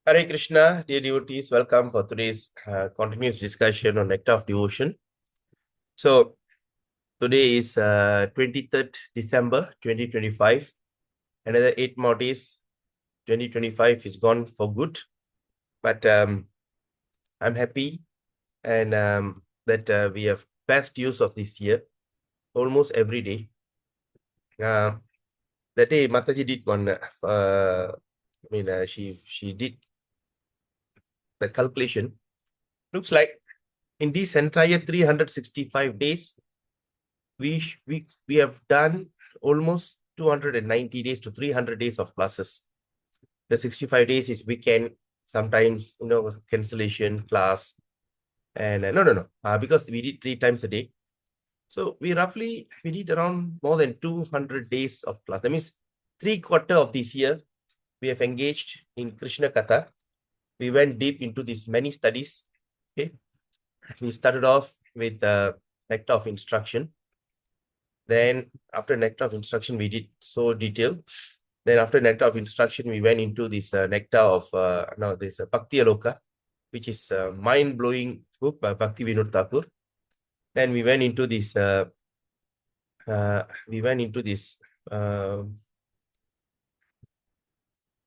Hare Krishna, dear devotees, welcome for today's continuous discussion on Nectar of Devotion. So, today is 23rd December 2025. Another 8 more days. 2025 is gone for good. But I'm happy and that we have best use of this year almost every day. That day, Mataji did one, she did the calculation. Looks like in this entire 365 days, we have done almost 290 days to 300 days of classes. The 65 days is weekend, sometimes cancellation class, and no, because we did 3 times a day. So we did around more than 200 days of class. That means 3/4 of this year we have engaged in Krishna Katha. We went deep into these many studies. Okay, we started off with Nectar of Instruction. Then after Nectar of Instruction, we did so detailed. Then after Nectar of Instruction, we went into this Nectar of this Bhakti Aloka, which is a mind-blowing book by Bhakti Vinod Thakur. Then we went into this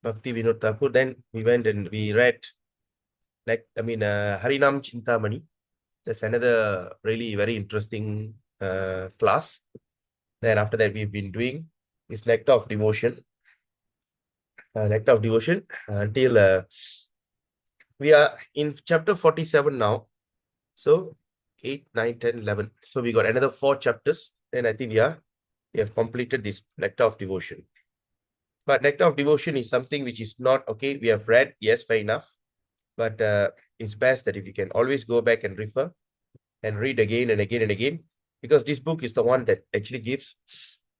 Bhakti Vinod Thakur. Then we went and we read Harinam Chintamani. That's another really very interesting class. Then after that, we've been doing this Nectar of Devotion. Until we are in chapter 47 now. So 8, 9, 10, 11. So we got another 4 chapters. Then I think we have completed this Nectar of Devotion. But Nectar of Devotion is something which is not okay. We have read, yes, fair enough. But it's best that if you can always go back and refer and read again and again and again, because this book is the one that actually gives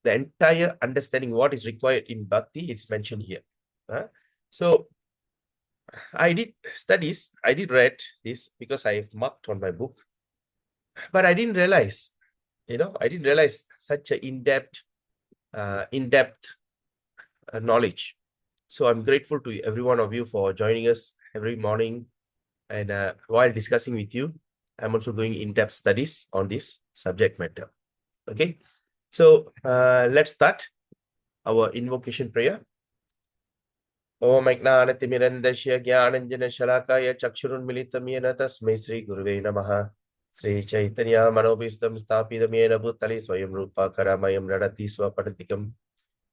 the entire understanding what is required in Bhakti. It's mentioned here. So I did studies, I did read this because I have marked on my book, but I didn't realize, such a in-depth knowledge. So I'm grateful to every one of you for joining us every morning. And while discussing with you, I'm also doing in-depth studies on this subject matter. Okay, so let's start our invocation prayer. Om Ajnanatimirandasya Jnananjana Shalakaya Chakshurunmilitam Yena Tasmai Sri Guruve Namaha. Sri Chaitanya Manobhistam Stapidam Yena Bhutale Swayam Rupa Karamayam Radati Swapadantikam.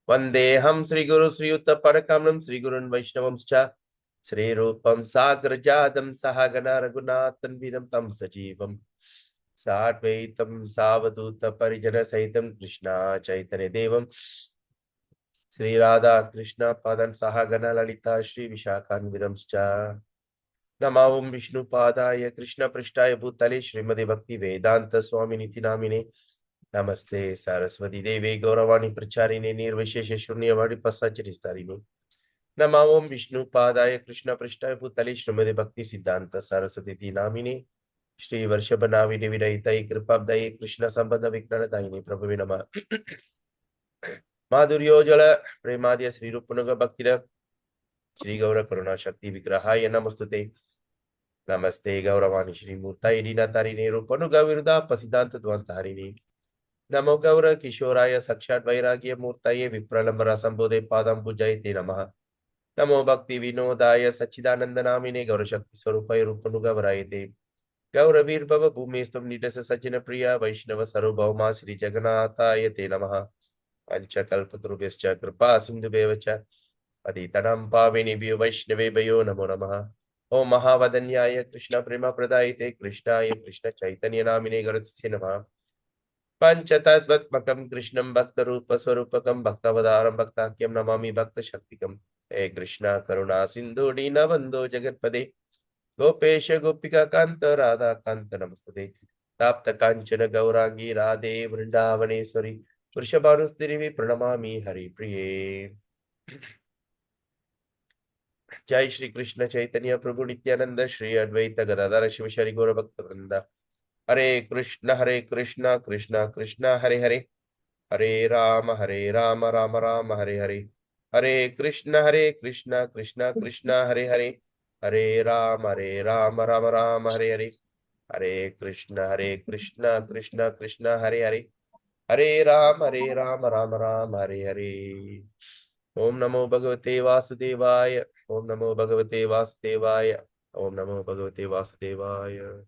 Vandeham Sri Guru Sri Utta Parakamam Sri Gurun Vaishnavamscha. Sri Rupam Sagrajadam Sahagana Raghunathan Vidam Tam Sajivam. Sadvaitam Savaduta Parijana Saitam Krishna Chaitanya Devam. Sri Radha Krishna Padan Sahagana Lalita Shri Vishakhan Vidamscha. Namavum Vishnu Padaya Krishna Prishtaya Bhutale Srimadi Bhakti Vedanta Swami Niti Namine. Namaste Saraswati Devi Gauravani Pracharine Nirvishesha Shunyavadi Pasacharistarini. Namavum Vishnu Padaya Krishna Prishtaya Bhutale Srimadi Bhakti Siddhanta Saraswati Namine. Shri Varshabhanavi Devi Daitai Kripabdaye Krishna Sambandha Viknana Daini Prabhu Nama. Madhuryojala Premadya Sri Rupanuga Bhaktira Shri Gaura Karuna Shakti Vigrahaya Namastute. Namaste Gauravani Shri Murtai Dina Tarini Rupanuga Viruda Pasidanta Dvantarini. Namo Gaura Kishoraya Sakshat Vairagya Murtaye Vipralambara Sambode Padam Pujayate Namaha. Namo Bhakti Vinodaya Sachidananda Namine Gaura Shakti Sarupai Rupanuga Varayate. Gaura Virbhava Bhumestam Nidasa Sajana Priya Vaishnava Sarubhauma Sri Jagannatha Te Namaha. Panchakalpatarubhyascha kripa sindhubheva Patitanam pavinebhyo Vaishnavebhyo namo namaha. Om Mahavadanyaya Krishna Prema Pradayate Krishnaya Krishna Chaitanya Namine Garatasya namaha. Panchatattvatmakam Krishnam Bhakta Rupa Swarupakam Bhaktavadaram Bhaktakyam Namami Bhakta Shaktikam. Hey Krishna Karuna Sindhu Dina Bandho Jagatpade Gopesha Gopika Kanta Radha Kanta Namaste. Tapta Kanchana Gaurangi Radhe Vrindavaneshwari Vrishabhanustirivi Pranamami Hari Priye. Jai Shri Krishna Chaitanya Prabhu Nityananda Shri Advaita Gadadara Shiva Shari Gaura Bhakta Vrinda. Hare Krishna Krishna Krishna Hare Hare. Hare Rama Rama Rama Hare Hare. Hare Krishna Krishna Krishna Hare Hare. Hare Ram, Ram Ram, Hare Hare. Hare Krishna, Krishna Krishna, Hare Hare. Hare Ram, Ram Ram, Hare Hare. Om Namo Bhagavate Vasudevaya. Om Namo Bhagavate Vasudevaya. Om Namo Bhagavate Vasudevaya.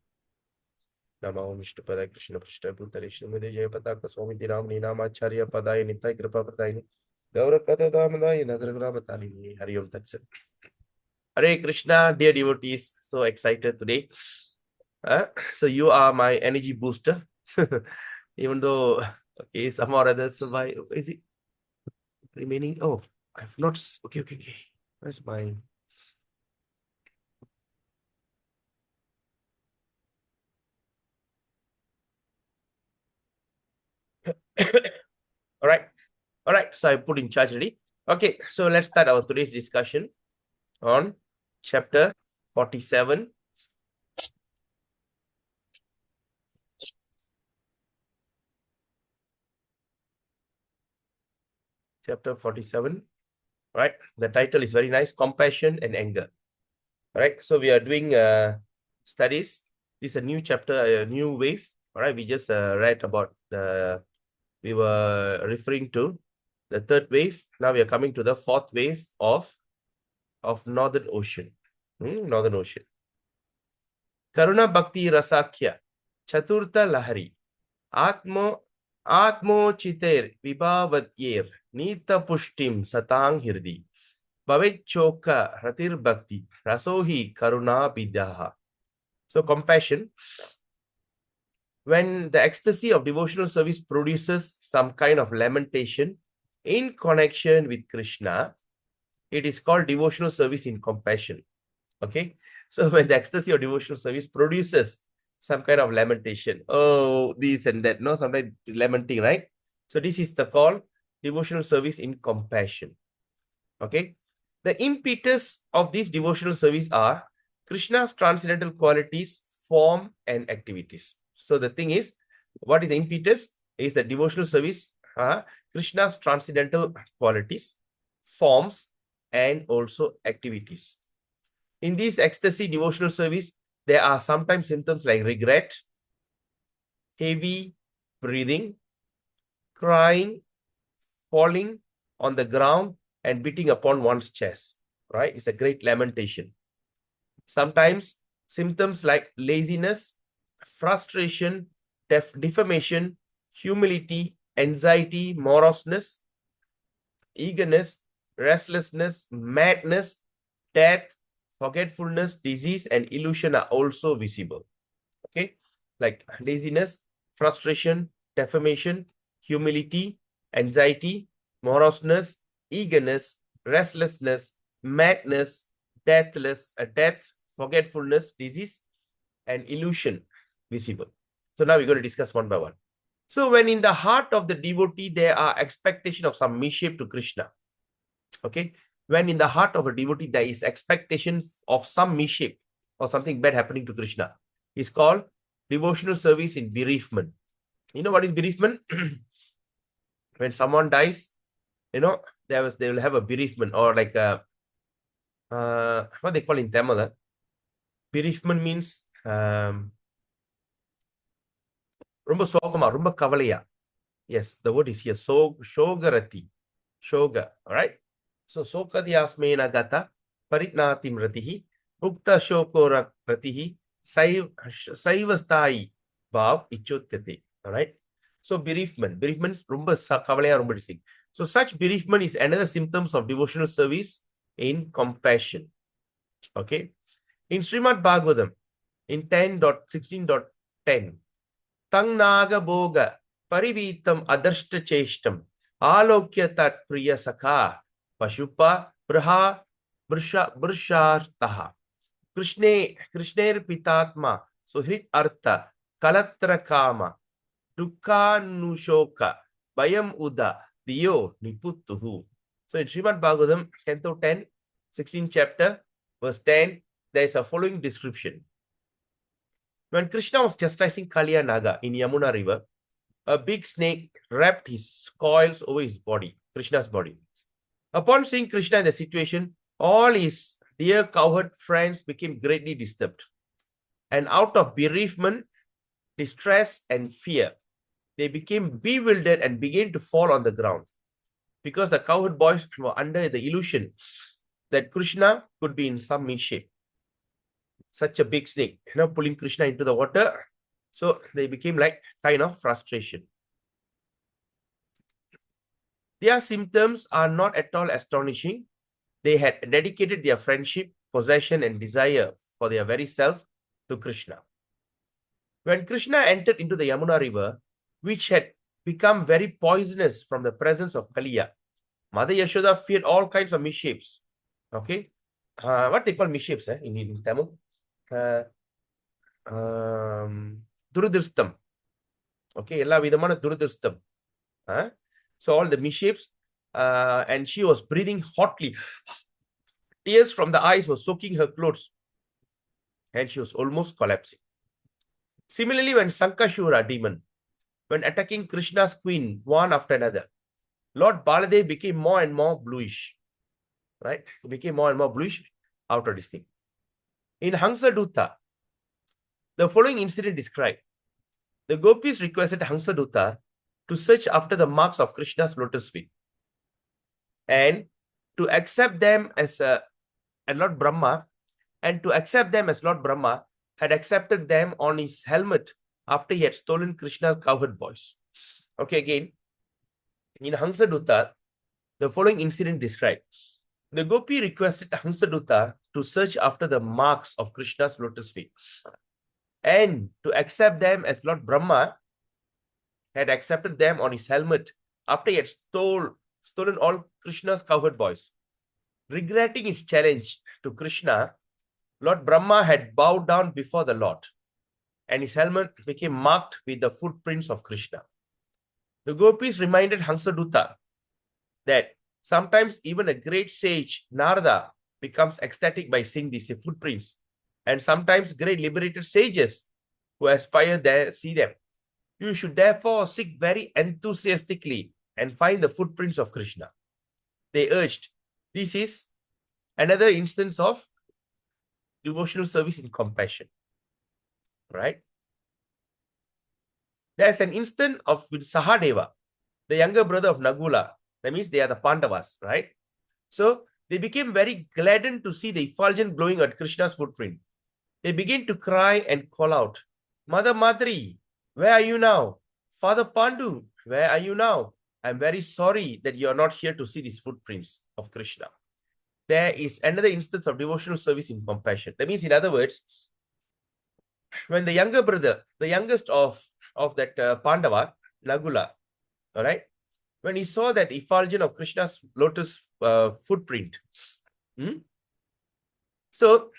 Namo Vishnupada Krishna Prishna Bhutale Srimade Jaya Pataka Swami Dinamani Namacharya Padaya Nitai Kripa Pradayini Gaura Kata Damadaya Nagaragara Matalini Hari Om Tat Sat. Hare Krishna, dear devotees, so excited today. So you are my energy booster. Even though, okay, somehow or other, so why is it remaining? Oh, I've not. Okay. Where's my? All right. So I put in charge already. Okay, so let's start our today's discussion on chapter 47. Chapter 47. Right. The title is very nice: Compassion and Anger. All right. So we are doing studies. This is a new chapter, a new wave. All right. We just read about we were referring to the third wave. Now we are coming to the fourth wave of Northern Ocean. Northern Ocean. Karuna Bhakti Rasakya Chaturtha Lahari Atmo Chiter Vibhavatyir Nita Pushtim Satang Hirdi Bhavechoka Ratir Bhakti Rasohi Karuna Bidaha. So compassion. When the ecstasy of devotional service produces some kind of lamentation in connection with Krishna, it is called devotional service in compassion. Okay. So when the ecstasy of devotional service produces some kind of lamentation, oh, this and that, no, sometimes lamenting, right? So this is the call devotional service in compassion. Okay. The impetus of this devotional service are Krishna's transcendental qualities, form, and activities. So the thing is, what is the impetus? Is the devotional service, Krishna's transcendental qualities, forms, and also activities. In this ecstasy devotional service, there are sometimes symptoms like regret, heavy breathing, crying, falling on the ground, and beating upon one's chest, right? It's a great lamentation. Sometimes symptoms like laziness, frustration, defamation, humility, anxiety, moroseness, eagerness, restlessness, madness, death, forgetfulness, disease, and illusion are also visible. Okay, like laziness, frustration, defamation, humility, anxiety, moroseness, eagerness, restlessness, madness, death, forgetfulness, disease, and illusion visible. So now we're going to discuss one by one. So when in the heart of the devotee, there are expectation of some mishap to Krishna. Okay. When in the heart of a devotee, there is expectation of some mishap or something bad happening to Krishna. It's called devotional service in bereavement. You know what is bereavement? When someone dies, you know, they will have a bereavement, or like what they call in Tamil. Bereavement means ரொம்ப சோகமா, ரொம்ப கவலையா. Yes, the word is here. Shogarati. Shoga. All right. So Sokadhyasmena gata paritnatim ratihi ukta shokora ratihi saivastai bhav ichotyate. All right. So bereavement. Bereavement rumba kavalaya rumba dising. So such bereavement is another symptoms of devotional service in compassion. Okay. In Srimad Bhagavatam, in 10.16.10, Tang naga boga parivitam adarshta cheshtam alokya tat priya sakha pashupa brshartaha krishner pitatma suhrit artha kalatra kama dukkanushoka bayam uda diyo niputtuhu. So in Srimad Bhagavatam, Canto 10, 16th chapter, verse 10, there is a following description. When Krishna was chastising Kaliya Naga in Yamuna river, a big snake wrapped his coils over his body, Krishna's body. Upon seeing Krishna in the situation, all his dear cowherd friends became greatly disturbed. And out of bereavement, distress, and fear, they became bewildered and began to fall on the ground. Because the cowherd boys were under the illusion that Krishna could be in some misshape. Such a big snake, pulling Krishna into the water. So they became like kind of frustration. Their symptoms are not at all astonishing. They had dedicated their friendship, possession, and desire for their very self to Krishna. When Krishna entered into the Yamuna river, which had become very poisonous from the presence of Kaliya, Mother Yashoda feared all kinds of misshapes. Okay, what they call misshapes in Tamil? Duradristam. Okay, ella vidamana duradristam. So all the misshapes, and she was breathing hotly. Tears from the eyes were soaking her clothes, and she was almost collapsing. Similarly, when Sankashura demon, when attacking Krishna's queen one after another, Lord Baladev became more and more bluish. Right? He became more and more bluish after this thing. In Hansadutta, the following incident described. The gopis requested Hansadutta to search after the marks of Krishna's lotus feet and to accept them as Lord Brahma, and to accept them as Lord Brahma had accepted them on his helmet after he had stolen Krishna's cowherd boys. Okay, again, in Hansadutta, the following incident described. The gopi requested Hansadutta to search after the marks of Krishna's lotus feet and to accept them as Lord Brahma had accepted them on his helmet after he had stolen all Krishna's cowherd boys. Regretting his challenge to Krishna, Lord Brahma had bowed down before the Lord, and his helmet became marked with the footprints of Krishna. The gopis reminded Hansadutta that sometimes even a great sage, Narada, becomes ecstatic by seeing these footprints, and sometimes great liberated sages who aspire there see them. You should therefore seek very enthusiastically and find the footprints of Krishna. They urged. This is another instance of devotional service in compassion. Right? There's an instance of Sahadeva, the younger brother of Nagula. That means they are the Pandavas, right? So they became very gladdened to see the effulgence glowing at Krishna's footprint. They began to cry and call out, Mother Madri, where are you now? Father Pandu, where are you now? I'm very sorry that you are not here to see these footprints of Krishna. There is another instance of devotional service in compassion. That means, in other words, when the younger brother, the youngest of that Pandava, Nagula, all right, when he saw that effulgence of Krishna's lotus footprint, so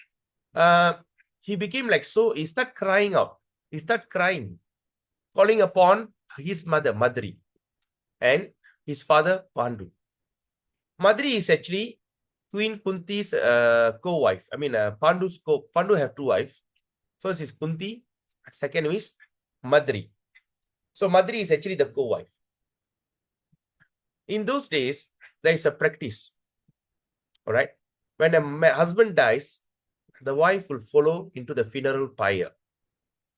he became like, so he started crying out. He started crying, calling upon his mother, Madri, and his father, Pandu. Madri is actually Queen Kunti's co-wife. I mean, Pandu have two wives. First is Kunti, second is Madri. So Madri is actually the co-wife. In those days, there is a practice. All right. When a husband dies, the wife will follow into the funeral pyre.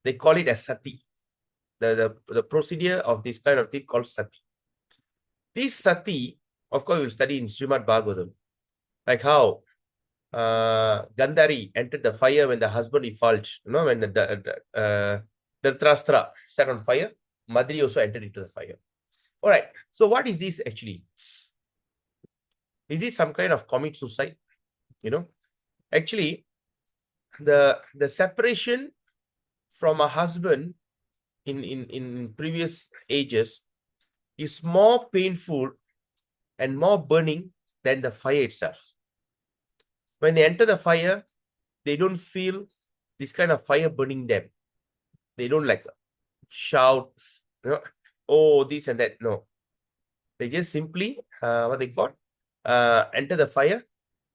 They call it as sati. The procedure of this kind of thing called sati. This sati, of course, we'll study in Srimad Bhagavatam, like how Gandhari entered the fire when the husband effulged. When the Dhritarashtra set on fire, Madri also entered into the fire. All right. So what is this actually? Is this some kind of comic suicide? Actually, the separation from a husband in previous ages is more painful and more burning than the fire itself. When they enter the fire, they don't feel this kind of fire burning them. They don't like shout, oh, this and that. No. They just simply, what they call, enter the fire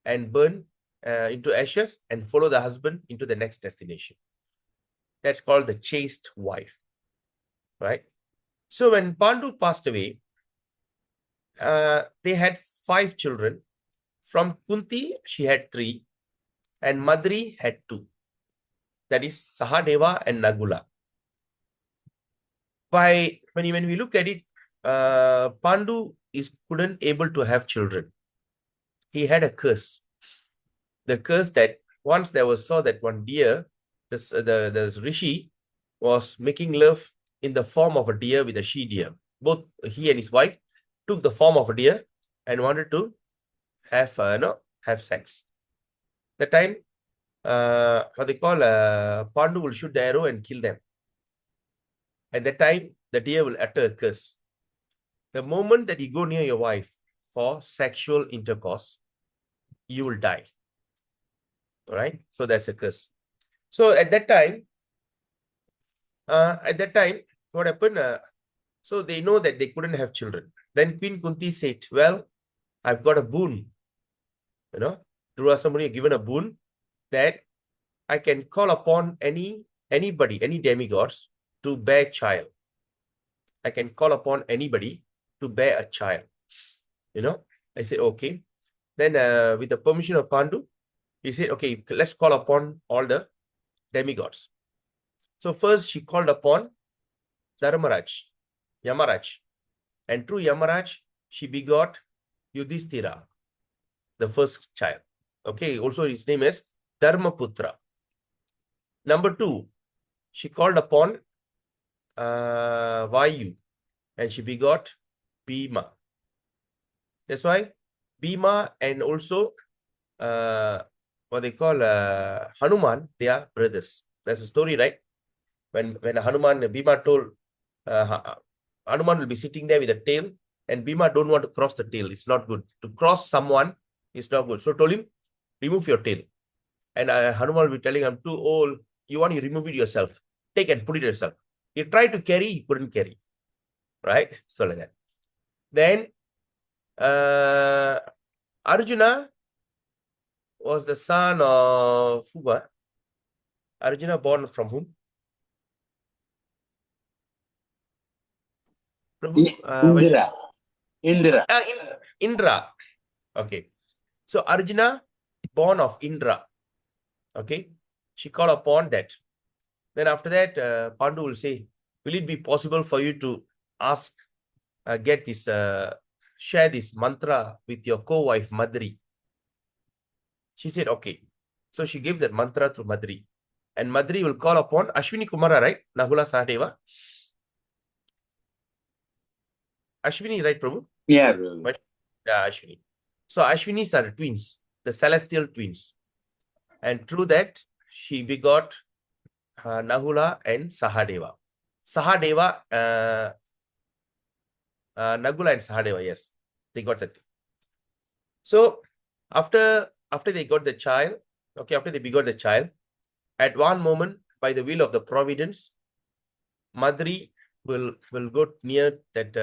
and burn into ashes and follow the husband into the next destination. That's called the chaste wife. Right? So when Pandu passed away, they had 5 children. From Kunti, she had 3. and Madri had two. That is Sahadeva and Nagula. When we look at it, Pandu couldn't able to have children. He had a curse. The curse that once saw that one deer, the rishi was making love in the form of a deer with a she deer. Both he and his wife took the form of a deer and wanted to have have sex. The time what they call Pandu will shoot the arrow and kill them. At that time, the deer will utter a curse. The moment that you go near your wife for sexual intercourse, you will die. All right. So that's a curse. So at that time, what happened? So they know that they couldn't have children. Then Queen Kunti said, well, I've got a boon. Durasumuni given a boon that I can call upon anybody, any demigods to bear child. I can call upon anybody to bear a child. I said, okay. Then with the permission of Pandu, he said, okay, let's call upon all the demigods. So first she called upon Dharmaraj, Yamaraj. And through Yamaraj, she begot Yudhishthira, the first child. Okay, also his name is Dharmaputra. Number 2, she called upon Vayu, and she begot Bhima. That's why Bhima and also what they call Hanuman, they are brothers. That's a story, right? When Hanuman, Bhima told Hanuman will be sitting there with a tail, and Bhima don't want to cross the tail. It's not good. To cross someone is not good. So told him, remove your tail. And Hanuman will be telling, I'm too old. You want to remove it yourself. Take and put it yourself. He tried to carry, he couldn't carry. Right? So like that. Then Arjuna was the son of who? Arjuna born from whom? Indra. Indra. Okay. So Arjuna, born of Indra. Okay. She called upon that. Then after that, Pandu will say, will it be possible for you to ask, get this, share this mantra with your co-wife Madri? She said, okay. So she gave that mantra to Madri. And Madri will call upon Ashwini Kumara, right? Nahula Sahadeva. Ashwini, right, Prabhu? Yeah. Ashwini. So Ashwinis are twins, the celestial twins. And through that, she begot Nahula and Sahadeva. Sahadeva, Nagula and Sahadeva, yes, they got that. So after they got the child, okay, after they begot the child, at one moment, by the will of the providence, Madri will go near that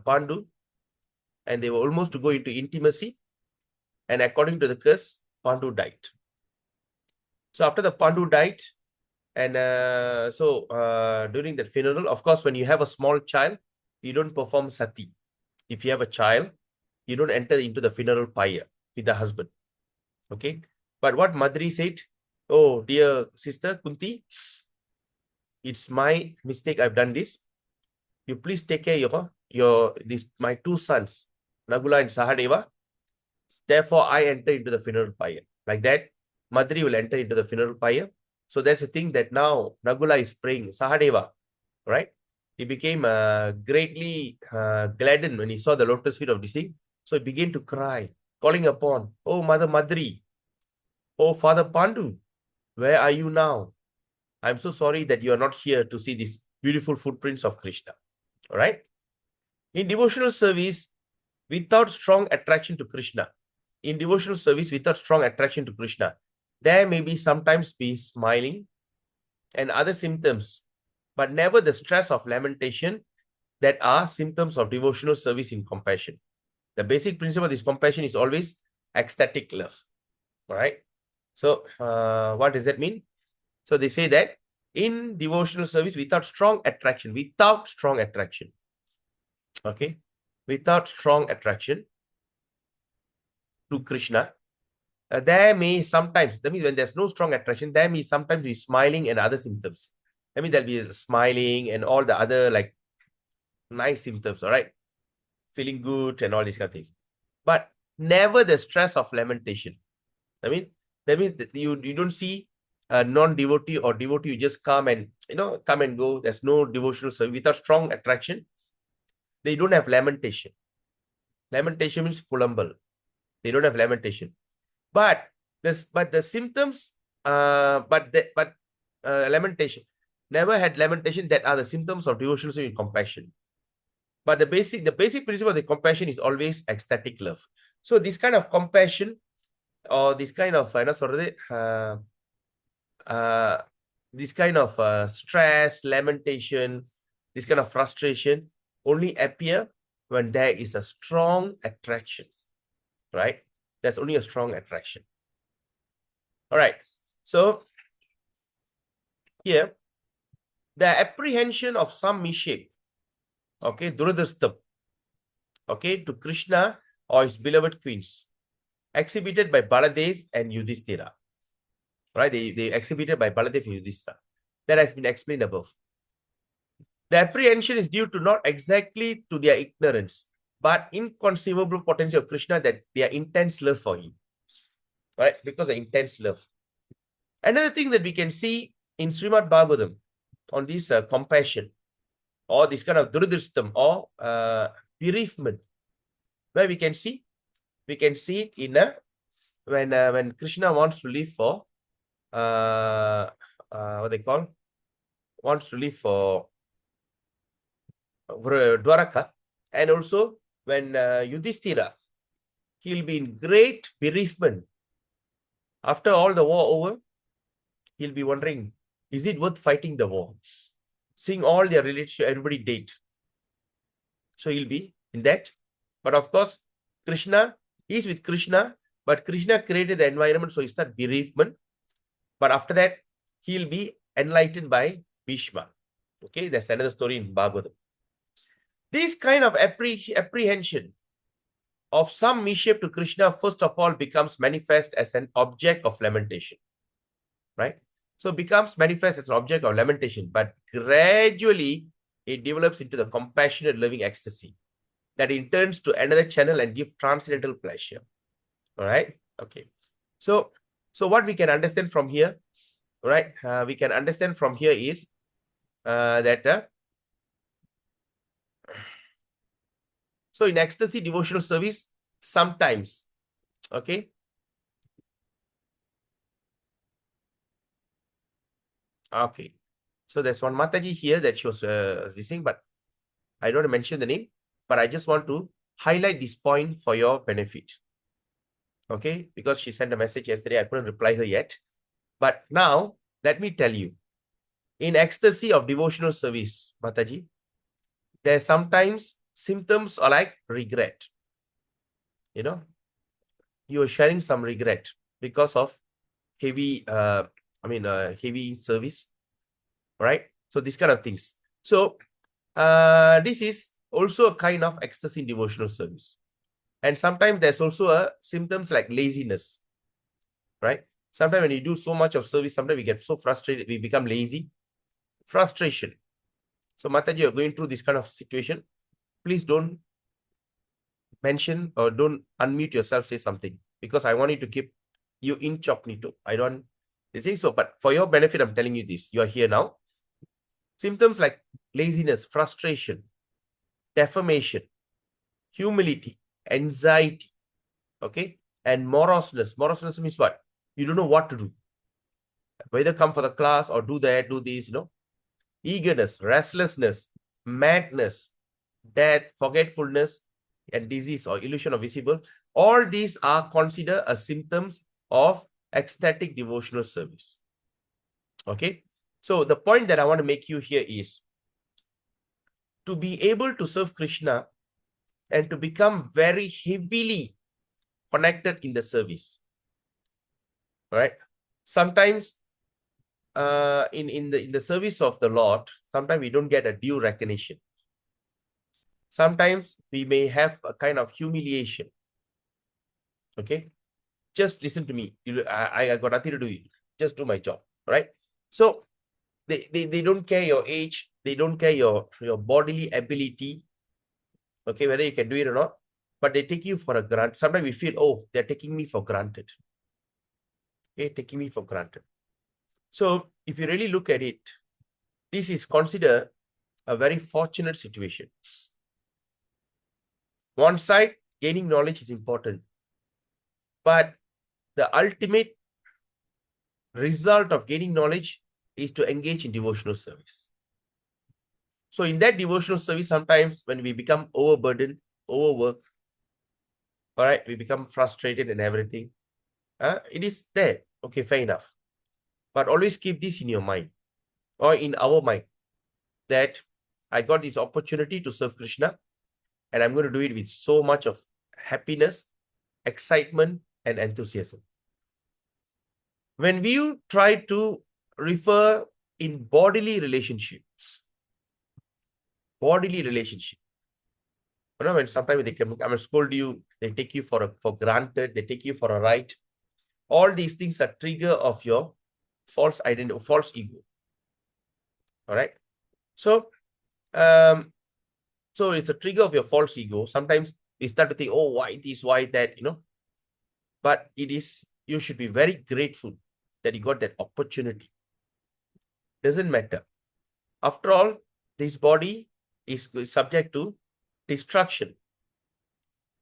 Pandu, and they were almost to go into intimacy. And according to the curse, Pandu died. So after the Pandu died, and during that funeral, of course, when you have a small child, you don't perform sati. If you have a child, you don't enter into the funeral pyre with the husband. Okay. But what Madri said, oh, dear sister Kunti, it's my mistake. I've done this. You please take care of my two sons, Nagula and Sahadeva. Therefore, I enter into the funeral pyre. Like that, Madri will enter into the funeral pyre. So that's the thing that now Nagula is praying, Sahadeva, right? He became greatly gladdened when he saw the lotus feet of this thing. So he began to cry, calling upon, oh, Mother Madri, oh, Father Pandu, where are you now? I'm so sorry that you are not here to see these beautiful footprints of Krishna. All right? In devotional service, without strong attraction to Krishna, there may be sometimes be smiling and other symptoms, but never the stress of lamentation that are symptoms of devotional service in compassion. The basic principle of this compassion is always ecstatic love. All right. So what does that mean? So they say that in devotional service, without strong attraction, okay, without strong attraction to Krishna, there may sometimes, that means when there's no strong attraction, there may sometimes be smiling and other symptoms. I mean, there'll be smiling and all the other like nice symptoms, all right? Feeling good and all these kind of things. But never the stress of lamentation. I mean, that means that you don't see a non-devotee or devotee, you just come and, come and go. There's no devotional service without strong attraction. They don't have lamentation. Lamentation means pulambal. They don't have lamentation. But the symptoms, lamentation, never had lamentation, that are the symptoms of devotional service with compassion. But the basic principle of the compassion is always ecstatic love. So this kind of compassion, or this kind of this kind of stress, lamentation, this kind of frustration only appear when there is a strong attraction, right? There's only a strong attraction. All right. So here, the apprehension of some mishap, okay, duradastam, okay, to Krishna or his beloved queens, exhibited by Baladev and Yudhishthira, right? They exhibited by Baladev and Yudhishthira. That has been explained above. The apprehension is due to not exactly to their ignorance, but inconceivable potential of Krishna, that their intense love for him, right? Because the intense love. Another thing that we can see in Srimad Bhagavatam on this compassion, or this kind of duradristam, or bereavement, where we can see it in when Krishna wants to leave for what they call, wants to leave for Dwaraka, and also when Yudhishthira, he'll be in great bereavement. After all the war over, he'll be wondering, is it worth fighting the war? Seeing all their relatives, everybody dead. So he'll be in that. But of course, Krishna is with Krishna, but Krishna created the environment, so it's not bereavement. But after that, he'll be enlightened by Bhishma. Okay, that's another story in Bhagavatam. This kind of apprehension of some mishap to Krishna, first of all, becomes manifest as an object of lamentation, right? So becomes manifest as an object of lamentation, but gradually it develops into the compassionate loving ecstasy that it turns to another channel and give transcendental pleasure. All right. Okay. So what we can understand from here, right? We can understand from here is that so in ecstasy devotional service, sometimes, okay. Okay. So there's one Mataji here that she was listening, but I don't want to mention the name, but I just want to highlight this point for your benefit. Okay, because she sent a message yesterday, I couldn't reply her yet. But now, let me tell you, in ecstasy of devotional service, Mataji, there's sometimes symptoms are like regret. You know, you are sharing some regret because of heavy, heavy service, right? So these kind of things. So this is also a kind of ecstasy in devotional service. And sometimes there's also a symptoms like laziness, right? Sometimes when you do so much of service, sometimes we get so frustrated, we become lazy. Frustration. So Mataji, you're going through this kind of situation. Please don't mention or don't unmute yourself, say something, because I want you to keep you incognito. I don't think so, but for your benefit, I'm telling you this. You are here now. Symptoms like laziness, frustration, defamation, humility, anxiety, okay, and moroseness. Moroseness means what? You don't know what to do. Whether come for the class or do that, do this, eagerness, restlessness, madness, death, forgetfulness, and disease or illusion of visible. All these are considered as symptoms of ecstatic devotional service. Okay. So the point that I want to make you here is to be able to serve Krishna and to become very heavily connected in the service. All right. Sometimes in the service of the Lord, sometimes we don't get a due recognition. Sometimes we may have a kind of humiliation. Okay. just listen to me. I got nothing to do with you. Just do my job, right? So they don't care your age. They don't care your bodily ability, okay, whether you can do it or not. But they take you for a granted. Sometimes we feel, oh, they're taking me for granted. Okay, taking me for granted. So if you really look at it, this is considered a very fortunate situation. One side, gaining knowledge is important, but the ultimate result of gaining knowledge is to engage in devotional service. So in that devotional service, sometimes when we become overburdened, overworked, all right, we become frustrated and everything. It is there. Okay, fair enough. But always keep this in your mind or in our mind that I got this opportunity to serve Krishna and I'm going to do it with so much of happiness, excitement, and enthusiasm. When we try to refer in bodily relationships, when sometimes they come and scold you, they take you for granted, they take you for a ride. All these things are trigger of your false identity, false ego. All right. So, so it's a trigger of your false ego. Sometimes we start to think, oh, why this, why that, But it is, you should be very grateful that you got that opportunity. Doesn't matter. After all, this body is subject to destruction.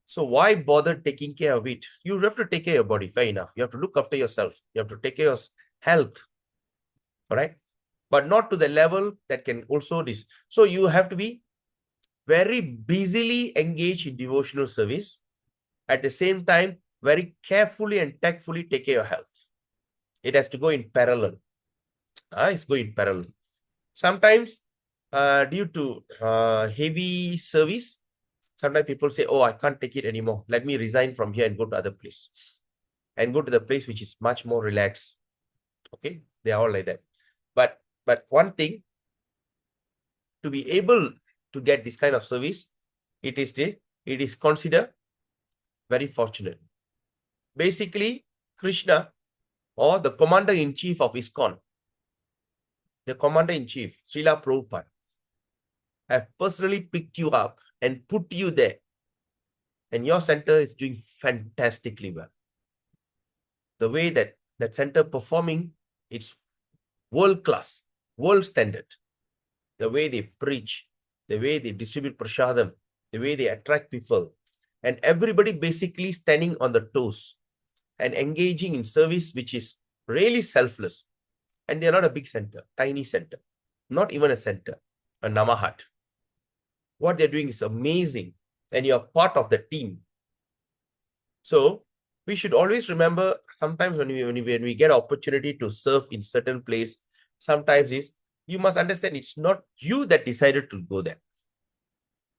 So why bother taking care of it? You have to take care of your body, fair enough. You have to look after yourself. You have to take care of health. All right. But not to the level that can also this. So you have to be very busily engaged in devotional service. At the same time, very carefully and tactfully take care of health. It has to go in parallel. It's going in parallel. Sometimes, due to heavy service, sometimes people say, oh, I can't take it anymore. Let me resign from here and go to other place. And go to the place which is much more relaxed. Okay, they are all like that. But one thing, to be able to get this kind of service, it is considered very fortunate. Basically, Krishna or the commander-in-chief of ISKCON, the commander-in-chief, Srila Prabhupada, have personally picked you up and put you there. And your center is doing fantastically well. The way that center performing, it's world-class, world standard. The way they preach, the way they distribute prasadam, the way they attract people, and everybody basically standing on the toes and engaging in service, which is really selfless. And they're not a big center, tiny center, not even a center, a Namahat. What they're doing is amazing, and you're part of the team. So we should always remember, sometimes when we get opportunity to serve in certain place, sometimes you must understand it's not you that decided to go there.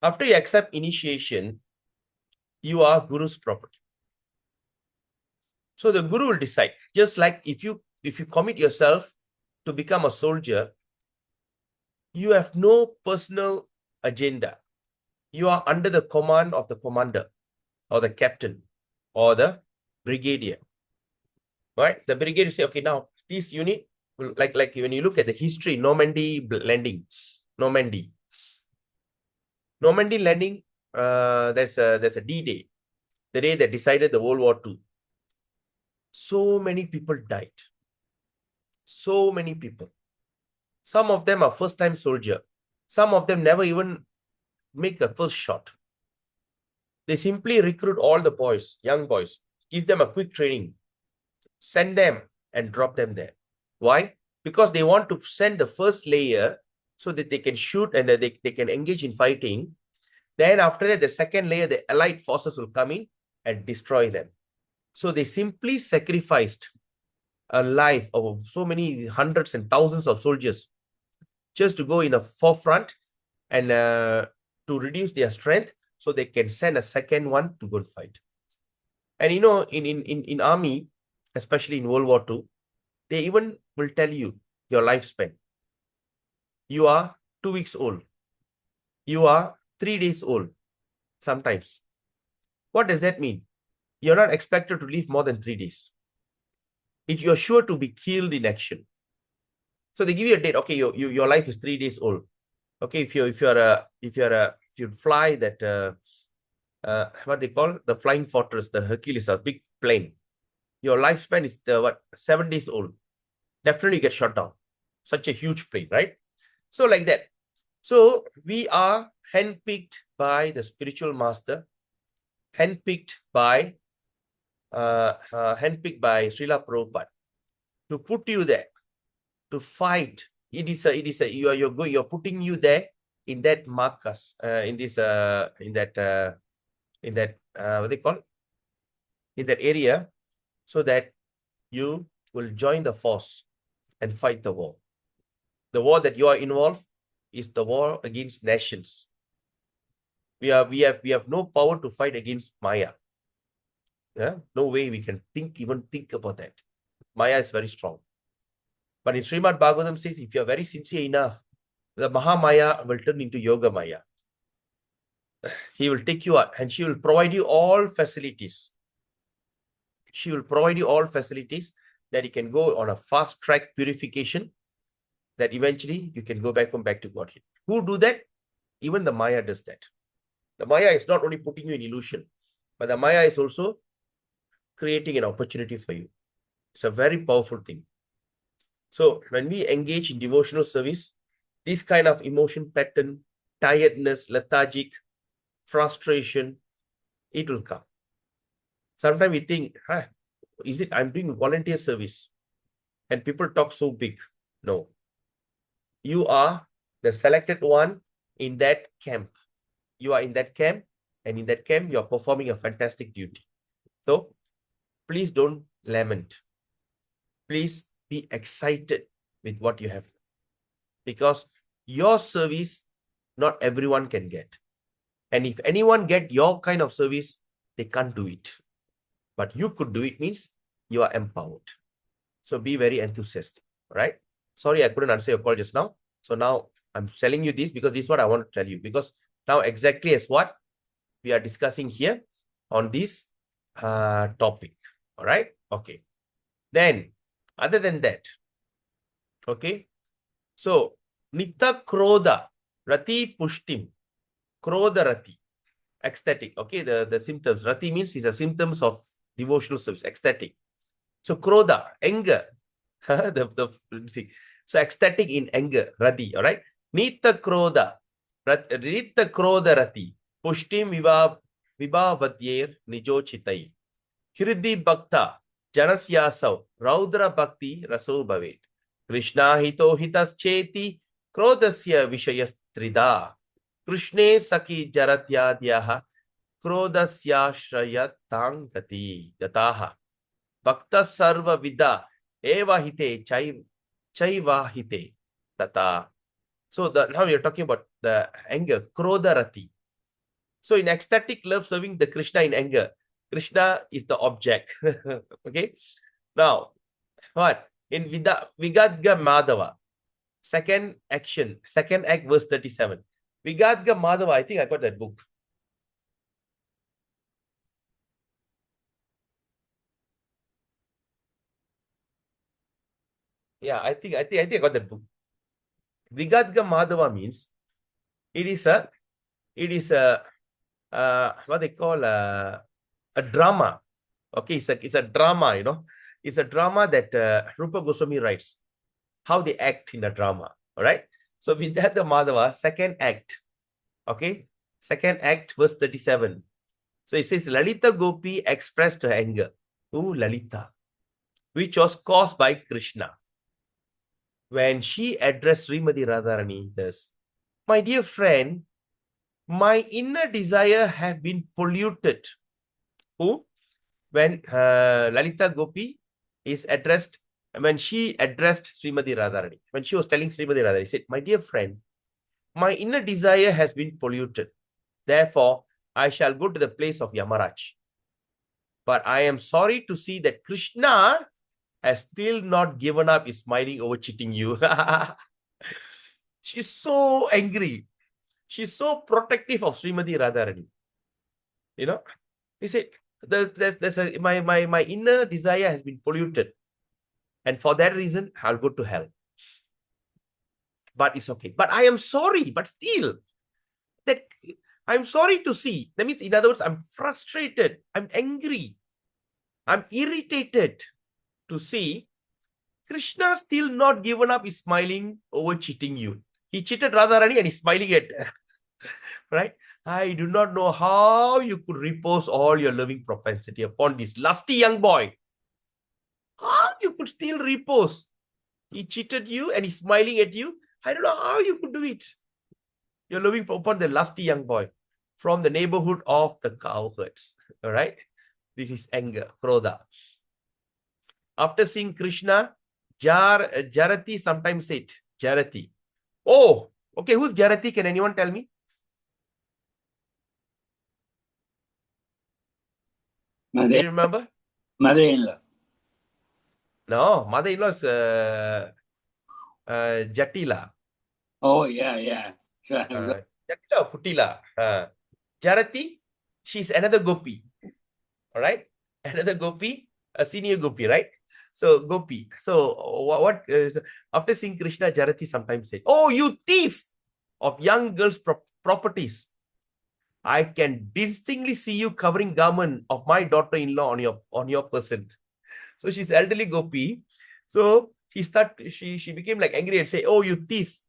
After you accept initiation, you are Guru's property. So the Guru will decide. Just like if you commit yourself to become a soldier, you have no personal agenda. You are under the command of the commander or the captain or the brigadier. Right? The brigadier say, okay, now this unit will, like when you look at the history, Normandy landing, Normandy landing, there's a D-Day, the day that decided the World War II. So many people died. So many people. Some of them are first-time soldier. Some of them never even make the first shot. They simply recruit all the boys, young boys, give them a quick training, send them and drop them there. Why? Because they want to send the first layer so that they can shoot and they can engage in fighting. Then after that, the second layer, the allied forces will come in and destroy them. So they simply sacrificed a life of so many hundreds and thousands of soldiers just to go in the forefront and to reduce their strength so they can send a second one to go and fight. And in army, especially in World War II, they even will tell you your lifespan. You are 2 weeks old. You are 3 days old sometimes. What does that mean? you're not expected to live more than 3 days. You're sure to be killed in action. So they give you a date. Okay, your life is 3 days old. Okay, if you fly that what they call the flying fortress, the Hercules, a big plane, your lifespan is 7 days old. Definitely get shot down. Such a huge plane, right? So like that. So we are handpicked by the spiritual master, handpicked by Srila Prabhupada to put you there to fight. You're putting you there in that marcus, in that what they call, in that area, so that you will join the force and fight the war. The war that you are involved is the war against nations. We have no power to fight against Maya. Yeah, no way we can even think about that. Maya is very strong. But in Srimad Bhagavatam says, if you are very sincere enough, the Mahamaya will turn into Yoga Maya. He will take you out and she will provide you all facilities. She will provide you all facilities that you can go on a fast track purification, that eventually you can go back to Godhead. Who do that? Even the Maya does that. The Maya is not only putting you in illusion, but the Maya is also creating an opportunity for you. It's a very powerful thing. So when we engage in devotional service, this kind of emotion pattern, tiredness, lethargic, frustration, it will come. Sometimes we think, is it I'm doing volunteer service and people talk so big? No. You are the selected one in that camp. You are in that camp, and in that camp, you are performing a fantastic duty. So please don't lament. Please be excited with what you have. Because your service, not everyone can get. And if anyone get your kind of service, they can't do it. But you could do it, means you are empowered. So be very enthusiastic, right? Sorry, I couldn't answer your call just now. So now I'm telling you this because this is what I want to tell you. Because now exactly as what we are discussing here on this topic. All right? Okay. Then, other than that, okay. So, Nita Krodha, Rati Pushtim, Krodha Rati, ecstatic. Okay, the symptoms. Rati means is a symptoms of devotional service, ecstatic. So, Krodha, anger. See. So, ecstatic in anger, Rati, all right? Nita Krodha, Nita Krodha Rati, Pushtim Vibhavadyir Nijochitai. Hirdi Bhakta, Janasyasav, Raudra Bhakti Raso Bhavet. Krishna hito hitascheti, Krodasya Vishayastrida. Krishne Saki Jaratyadyaha, Krodasya Shrayatang Gataha. Bhakta Sarva Vida, Eva Hite Chaiva Hite Tata. So now we are talking about the anger, Krodharati. So in ecstatic love, serving the Krishna in anger, Krishna is the object. Okay. Now, what? In Vigadga Madhava, second act, verse 37. Vigadga Madhava, I think I got that book. Yeah, I think I got that book. Vigadga Madhava means it is a what they call a drama. Okay, it's a drama, It's a drama that Rupa Goswami writes, how they act in a drama. All right. So Vidyadha Madhava, second act. Okay. Second act, verse 37. So it says, Lalita Gopi expressed her anger. Oh, Lalita, which was caused by Krishna. When she addressed Srimati Radharani thus, my dear friend, my inner desire have been polluted. Who? When Lalita Gopi is addressed, when she addressed Srimati Radharani, when she was telling Srimati Radharani, she said, my dear friend, my inner desire has been polluted. Therefore, I shall go to the place of Yamaraj. But I am sorry to see that Krishna has still not given up his smiling over cheating you. She's so angry. She's so protective of Srimati Radharani. He said, My inner desire has been polluted. And for that reason, I'll go to hell. But it's okay. But I am sorry, but still, that I'm sorry to see. That means, in other words, I'm frustrated, I'm angry, I'm irritated to see Krishna still not given up, is smiling over cheating you. He cheated Radharani and he's smiling at her. Right? I do not know how you could repose all your loving propensity upon this lusty young boy. How you could still repose? He cheated you and he's smiling at you. I don't know how you could do it. You're loving upon the lusty young boy from the neighborhood of the cowherds. All right? This is anger, krodha. After seeing Krishna, Jarati sometimes said, Jarati. Oh, okay, who's Jarati? Can anyone tell me? Do you remember? Mother-in-law. No, mother-in-law is Jatila. Oh, yeah. Jatila or Kutila. Jarati, she's another gopi. All right? Another gopi, a senior gopi, right? So, gopi. So, after seeing Krishna, Jarati sometimes said, oh, you thief of young girls' properties. I can distinctly see you covering garment of my daughter-in-law on your person. So she's elderly gopi. So she became like angry and say, oh, you thief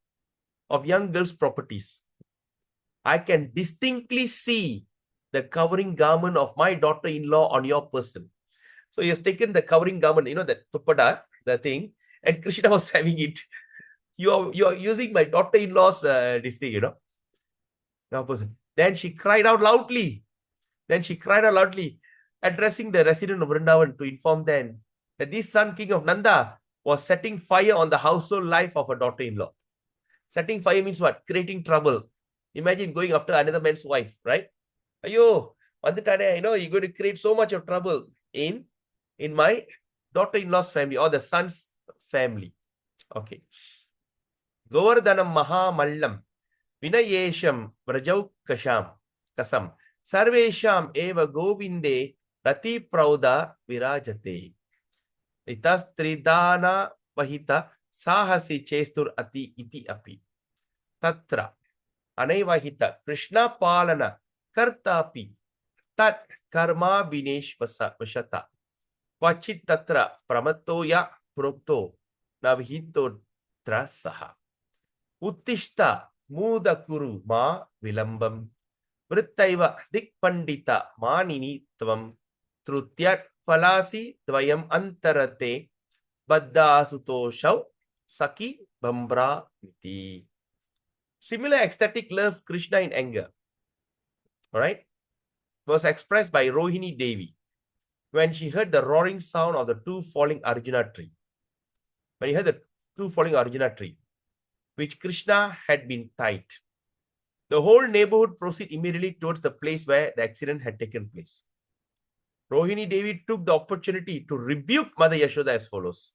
of young girls' properties. I can distinctly see the covering garment of my daughter-in-law on your person. So he has taken the covering garment, that tupada, the thing, and Krishna was having it. You are using my daughter-in-law's this thing, your person. Then she cried out loudly, addressing the resident of Vrindavan to inform them that this son king of Nanda was setting fire on the household life of a daughter-in-law. Setting fire means what? Creating trouble. Imagine going after another man's wife, right? Ayo, you're going to create so much of trouble in my daughter-in-law's family or the son's family. Okay. Govardhanam Mahamallam Vinayesham Vrajau Kasam Sarvesham Eva Govinde Rati Prauda Virajate. Itas Tridana Vahita Sahasi Chestur Ati Iti Api. Tatra Anevahita Krishna Palana Kartapi Tat Karma Vinesh Vashata. Vachit Tatra Pramatoya Prokto Navhito Trasaha. Uttishta Muda Kuru Ma Vilambam Vrittaiva Dikpandita Manini Tvam Trutyat Falasi Dvayam Antarate Baddha Sutoshav Saki Bambra Niti. Similar ecstatic love Krishna in anger, all right, was expressed by Rohini Devi when she heard the roaring sound of the two falling Arjuna tree. When he heard the two falling Arjuna tree, which Krishna had been tied, the whole neighborhood proceeded immediately towards the place where the accident had taken place. Rohini Devi took the opportunity to rebuke Mother Yashoda as follows,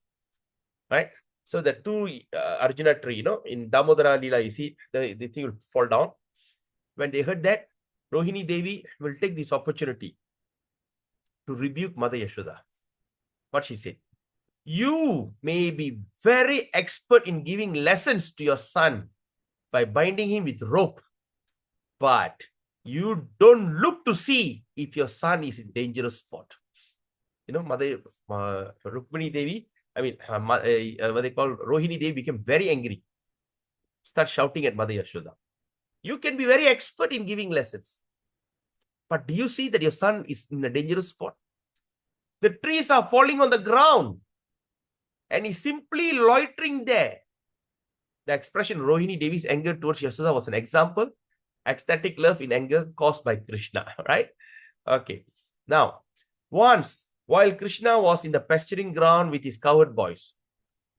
right? So the two Arjuna tree, in Damodara Leela, you see the thing will fall down. When they heard that, Rohini Devi will take this opportunity to rebuke Mother Yashoda. What she said? You may be very expert in giving lessons to your son by binding him with rope, but you don't look to see if your son is in dangerous spot. Mother Rukmini Devi, what they call Rohini Devi, became very angry. Start shouting at Mother Yashoda. You can be very expert in giving lessons, but do you see that your son is in a dangerous spot? The trees are falling on the ground and he's simply loitering there. The expression Rohini Devi's anger towards Yashoda was an example. Ecstatic love in anger caused by Krishna, right? Okay. Now, once, while Krishna was in the pasturing ground with his cowherd boys,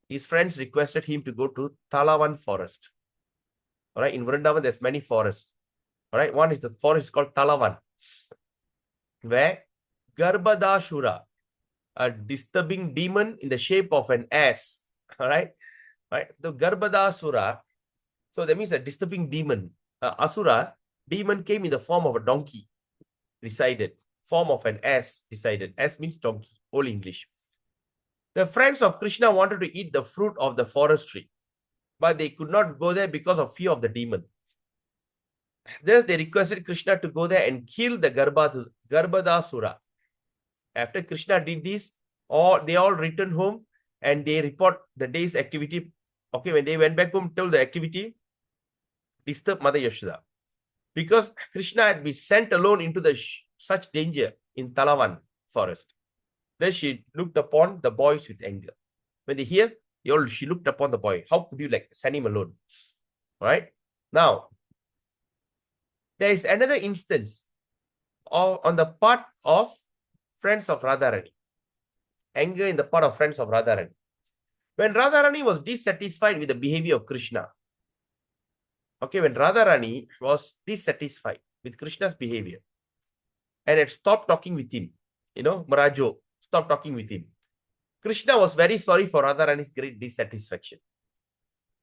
his friends requested him to go to Talavan forest. All right, in Vrindavan, there's many forests. All right, one is the forest called Talavan, where Garbhadashura, a disturbing demon in the shape of an ass, all right, the Garbhadasura, so that means a disturbing demon, Asura, demon came in the form of a donkey, resided form of an ass decided. Ass means donkey, Old English. The friends of Krishna wanted to eat the fruit of the forest tree, but they could not go there because of fear of the demon. Thus, they requested Krishna to go there and kill the Garbhadasura. After Krishna did this, they all returned home and they report the day's activity. Okay, when they went back home, told the activity, disturbed Mother Yashoda. Because Krishna had been sent alone into such danger in Talavan forest. Then she looked upon the boys with anger. When they hear, she looked upon the boy. How could you send him alone? Right? Now, there is another instance on the part of friends of Radharani. Anger in the part of friends of Radharani. When Radharani was dissatisfied with the behavior of Krishna, okay, when Radharani was dissatisfied with Krishna's behavior and had stopped talking with him, Marajo stopped talking with him. Krishna was very sorry for Radharani's great dissatisfaction.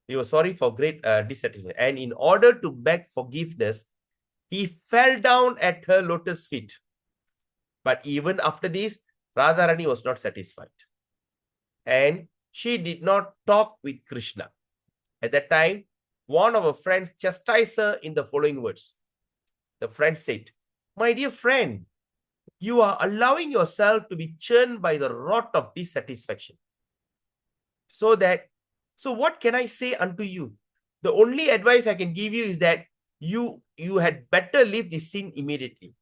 He was sorry for great dissatisfaction. And in order to beg forgiveness, he fell down at her lotus feet. But even after this, Radharani was not satisfied. And she did not talk with Krishna. At that time, one of her friends chastised her in the following words. The friend said, "My dear friend, you are allowing yourself to be churned by the rot of dissatisfaction. So what can I say unto you? The only advice I can give you is that you had better leave this scene immediately,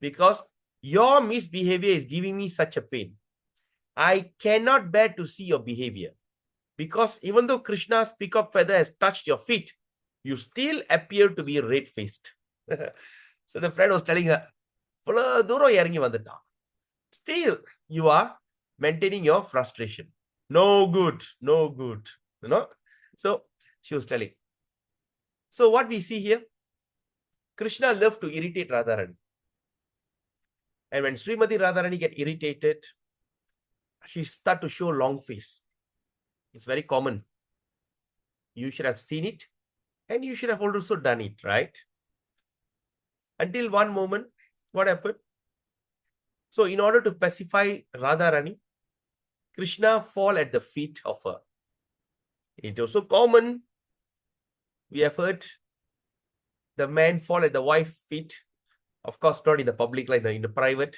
because your misbehavior is giving me such a pain. I cannot bear to see your behavior, because even though Krishna's peacock feather has touched your feet, you still appear to be red-faced." So the friend was telling her, still you are maintaining your frustration. No good. So she was telling. So what we see here, Krishna loved to irritate Radharani. And when Srimati Radharani get irritated, she start to show long face. It's very common. You should have seen it, and you should have also done it, right? Until one moment, what happened? So in order to pacify Radharani, Krishna fall at the feet of her. It was so common. We have heard the man fall at the wife's feet. Of course, not in the public, like in the private.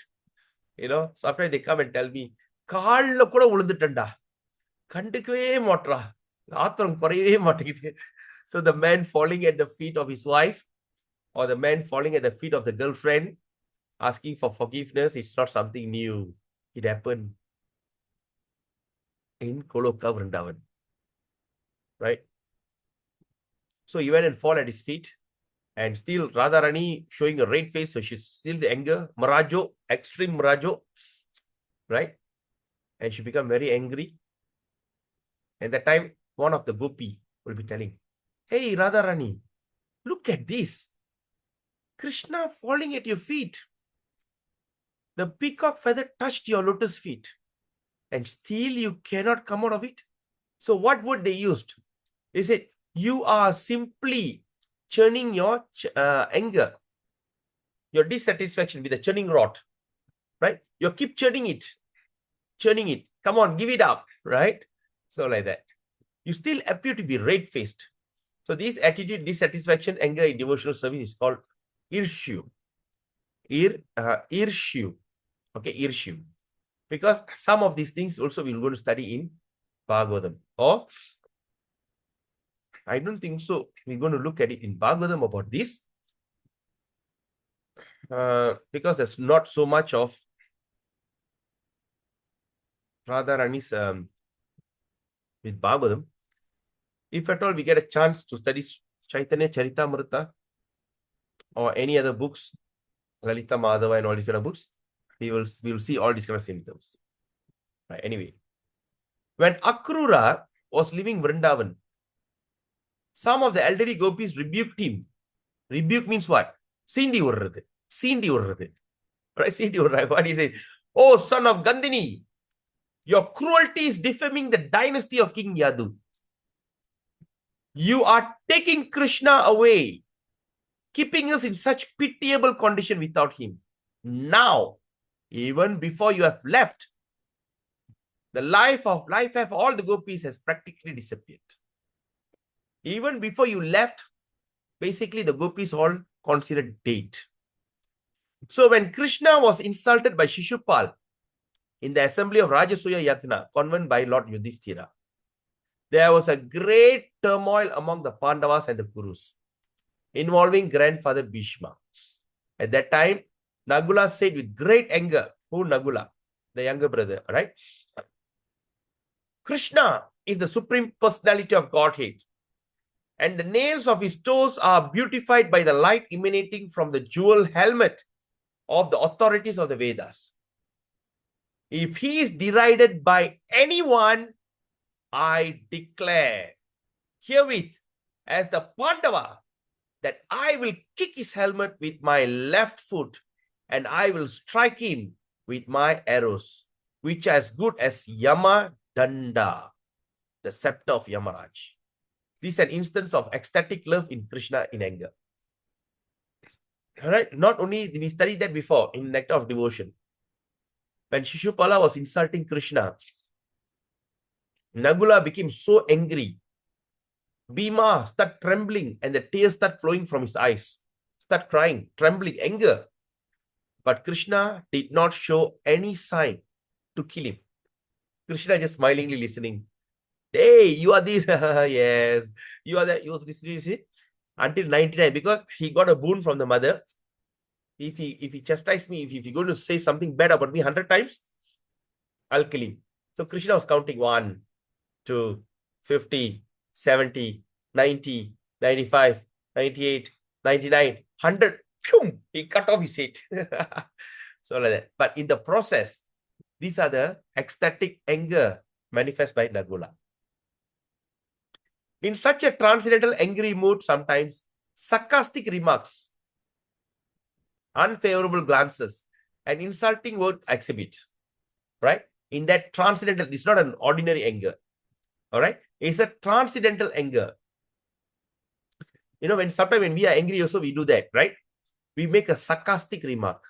So after they come and tell me, "Kaalla kuda ulundutanda. Kandukave motra. Aatram korayave mattengudhu." So the man falling at the feet of his wife, or the man falling at the feet of the girlfriend, asking for forgiveness, it's not something new. It happened in Goloka Vrindavan. Right? So he went and fall at his feet, and still Radharani showing a red face, so she's still the anger, Marajo, extreme Marajo, right? And she become very angry. And that time, one of the gopi will be telling, "Hey Radharani, look at this. Krishna falling at your feet. The peacock feather touched your lotus feet, and still you cannot come out of it." So what word they used? They said, "You are simply churning your anger, your dissatisfaction with a churning rod, right? You keep churning it. Come on, give it up, right?" So like that. You still appear to be red-faced. So this attitude, dissatisfaction, anger in devotional service is called irshu. Irshu. Okay, irshu. Because some of these things also we're going to study in Bhagavatam. Or I don't think so. We're going to look at it in Bhagavatam about this. Because there's not so much of Radharani's with Bhagavatam. If at all we get a chance to study Chaitanya Charitamrita or any other books, Lalita Madhava and all these kind of books, we will see all these kind of symptoms. Right, anyway. When Akrura was leaving Vrindavan, some of the elderly gopis rebuked him. Rebuke means what? Sindi urradu. Right? Sindi urradu. What he said? "Oh, son of Gandhini, your cruelty is defaming the dynasty of King Yadu. You are taking Krishna away, keeping us in such pitiable condition without him. Now, Even before you have left, the life of all the gopis has practically disappeared. Even before you left, basically the gopis all considered dead. So when Krishna was insulted by Shishupal in the assembly of Rajasuya Yatna, convened by Lord Yudhishthira, there was a great turmoil among the Pandavas and the Kurus, involving grandfather Bhishma. At that time, Nagula said with great anger, who Nagula? The younger brother, right? Krishna is the supreme personality of Godhead, and the nails of his toes are beautified by the light emanating from the jewel helmet of the authorities of the Vedas. If he is derided by anyone, I declare herewith as the Pandava that I will kick his helmet with my left foot and I will strike him with my arrows, which are as good as Yama Danda, the scepter of Yamaraj. This is an instance of ecstatic love in Krishna in anger. All right. Not only we studied that before in Nectar of Devotion. When Shishupala was insulting Krishna, Nagula became so angry. Bhima started trembling and the tears start flowing from his eyes. Start crying, trembling, anger. But Krishna did not show any sign to kill him. Krishna just smilingly listening. Hey, you are this. Yes, you are that. You see, until 99, because he got a boon from the mother. If he chastised me, if he's going to say something bad about me 100 times, I'll kill him. So Krishna was counting 1, 2, 50, 70, 90, 95, 98, 99, 100. Phew, he cut off his head. So like that. But in the process, these are the ecstatic anger manifest by Nagula. In such a transcendental angry mood, sometimes sarcastic remarks, unfavorable glances, and insulting word exhibit, right? In that transcendental, it's not an ordinary anger, all right? It's a transcendental anger. You know, sometimes when we are angry also, we do that, right? We make a sarcastic remark.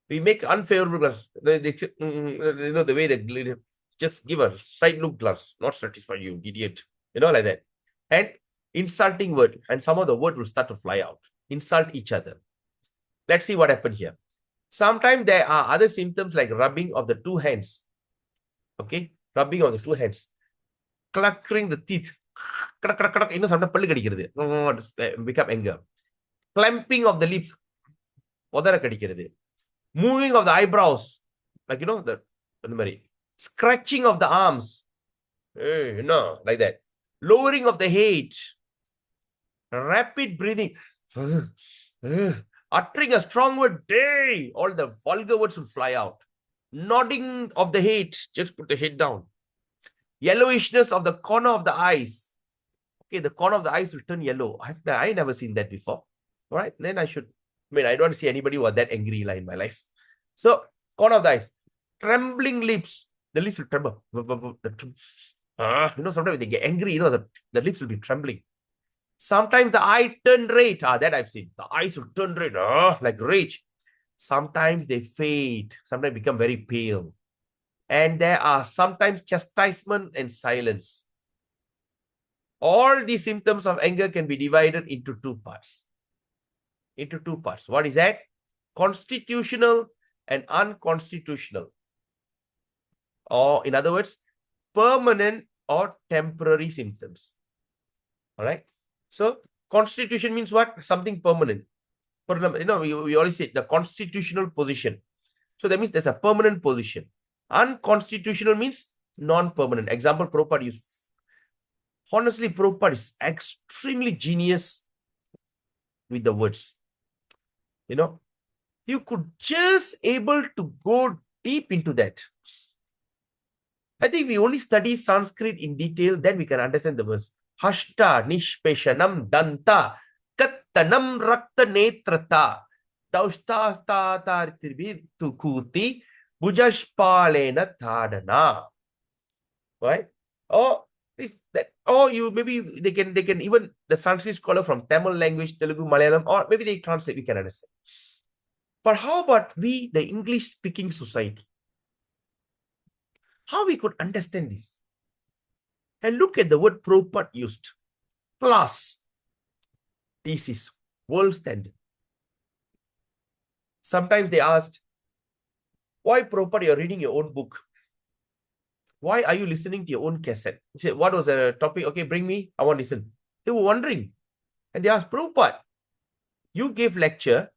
We make unfavorable glance. You know, the way they just give a side look glance, not satisfy you, idiot. You know, like that. And insulting word, and some of the word will start to fly out. Insult each other. Let's see what happened here. Sometimes there are other symptoms like rubbing of the two hands. Okay, rubbing of the two hands. Cluckering the teeth. You know, sometimes pallu kadikirathu. Become anger. Clamping of the lips. Odara kadikirathu. Moving of the eyebrows. Like, you know, the scratching of the arms. You know, like that. Lowering of the head. Rapid breathing. Uttering a strong word, day, all the vulgar words will fly out. Nodding of the head, just put the head down. Yellowishness of the corner of the eyes. Okay, the corner of the eyes will turn yellow. I never seen that before. All right, then I don't want to see anybody who are that angry in my life. So, corner of the eyes. Trembling lips. The lips will tremble. You know, sometimes when they get angry, you know, the lips will be trembling. Sometimes the eye turn red. That I've seen. The eyes will turn red, like rage. Sometimes they fade. Sometimes become very pale. And there are sometimes chastisement and silence. All these symptoms of anger can be divided into two parts. What is that? Constitutional and unconstitutional. Or in other words, permanent or temporary symptoms. All right. So constitution means what? Something permanent. You know, we always say the constitutional position. So that means there's a permanent position. Unconstitutional means non-permanent. Example, Prabhupada is honestly, Prabhupada is extremely genius with the words. You know, you could just able to go deep into that. I think we only study Sanskrit in detail, then we can understand the verse. Hashta nishpeshanam danta kattanam rakta netrata daushtastatartibir tukuti bujashpalena tadana. Right? Or maybe they can even the Sanskrit scholar from Tamil language, Telugu, Malayalam, or maybe they translate, we can understand. But how about we, the English-speaking society? How we could understand this? And look at the word Prabhupada used. Plus, this is world standard. Sometimes they asked, why Prabhupada, you're reading your own book? Why are you listening to your own cassette? He said, what was the topic? Okay, bring me, I want to listen. They were wondering. And they asked, Prabhupada, you gave lecture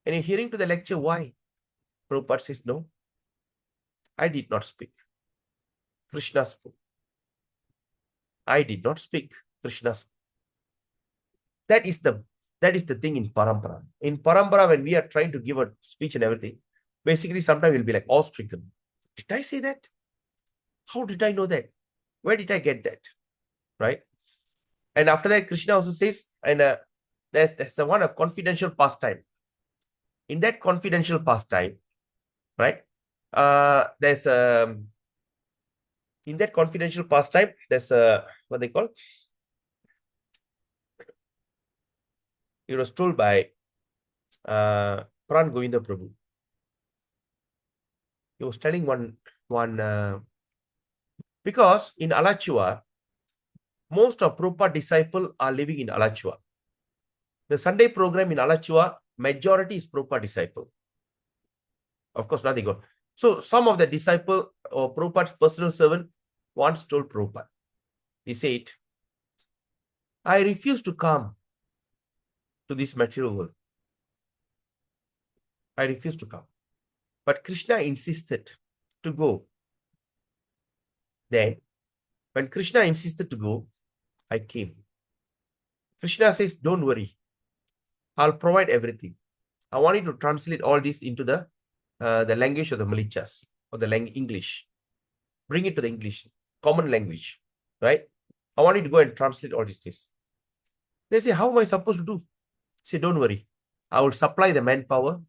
and you're hearing to the lecture, why? Prabhupada says, no, I did not speak. Krishna spoke. I did not speak. Krishna spoke. That is the thing in parampara. In parampara, when we are trying to give a speech and everything, basically sometimes we'll be like awe-stricken. Did I say that? How did I know that? Where did I get that? Right? And after that, Krishna also says, and there's the one, a confidential pastime. In that confidential pastime, right? There's in that confidential pastime, there's what they call. It was told by Pran Govinda Prabhu. He was telling one because in Alachua, most of Prabhupada disciples are living in Alachua. The Sunday program in Alachua, majority is Prabhupada disciple. Of course, nothing good. So some of the disciple or Prabhupada's personal servant once told Prabhupada, he said, I refuse to come to this material world. I refuse to come. But Krishna insisted to go. Then, when Krishna insisted to go, I came. Krishna says, don't worry. I'll provide everything. I want you to translate all this into the language of the Malichas or the English. Bring it to the English, common language, right? I want you to go and translate all these things. They say, how am I supposed to do? Say, don't worry. I will supply the manpower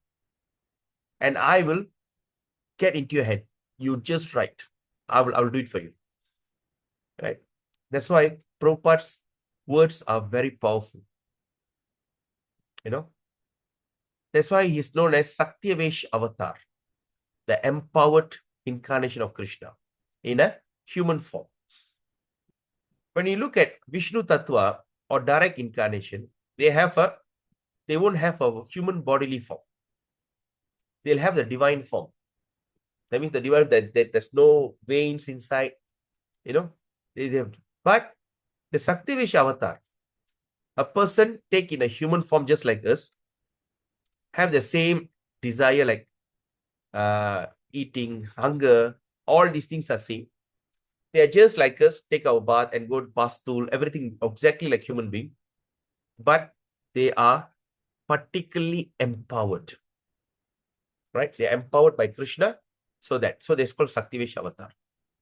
and I will get into your head. You just write. I will do it for you. Right? That's why Prabhupada's words are very powerful. You know? That's why he is known as Saktivesh Avatar, the empowered incarnation of Krishna in a human form. When you look at Vishnu Tattva or direct incarnation, they won't have a human bodily form. They'll have the divine form. That means the divine, that there's no veins inside, you know. But the Saktivesh Avatar, a person take in a human form just like us, have the same desire like eating, hunger, all these things are same. They are just like us, take our bath and go to bath stool, everything exactly like human being. But they are particularly empowered. Right? They are empowered by Krishna. So that's called Saktivesh Avatar.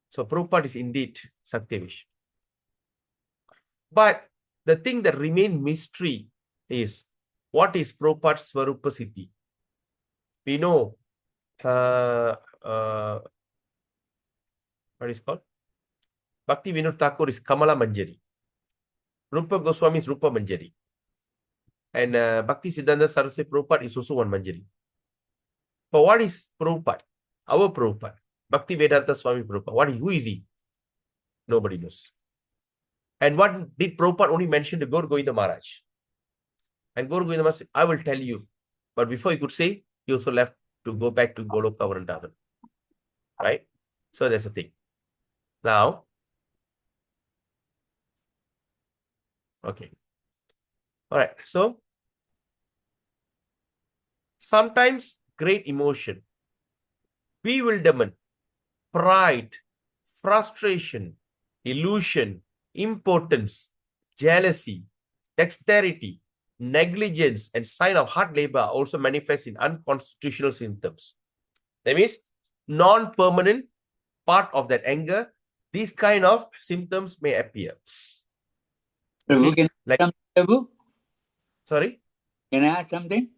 So Prabhupada is indeed Saktivesh. But the thing that remains mystery is, what is Prabhupada's Swarupa Siddhi? We know what is called? Bhakti Vinod Thakur is Kamala Manjari. Rupa Goswami is Rupa Manjari. And Bhakti Siddhanta Saraswati Prabhupada is also one Manjari. But what is Prabhupada? Our Prabhupada. Bhakti Vedanta Swami Prabhupada. Who is he? Nobody knows. And what did Prabhupada only mention to Gaur Govinda Maharaj? And Gaur Govinda Maharaj said, I will tell you. But before he could say, he also left to go back to Goloka Vrindavan. Right? So that's the thing. Now, okay. All right. So, sometimes great emotion, bewilderment, pride, frustration, illusion, impotence, jealousy, dexterity, negligence, and sign of hard labor also manifest in unconstitutional symptoms. That means non-permanent part of that anger, these kind of symptoms may appear. Prabhu, Okay? can I ask something, Prabhu? Sorry? Can I ask something?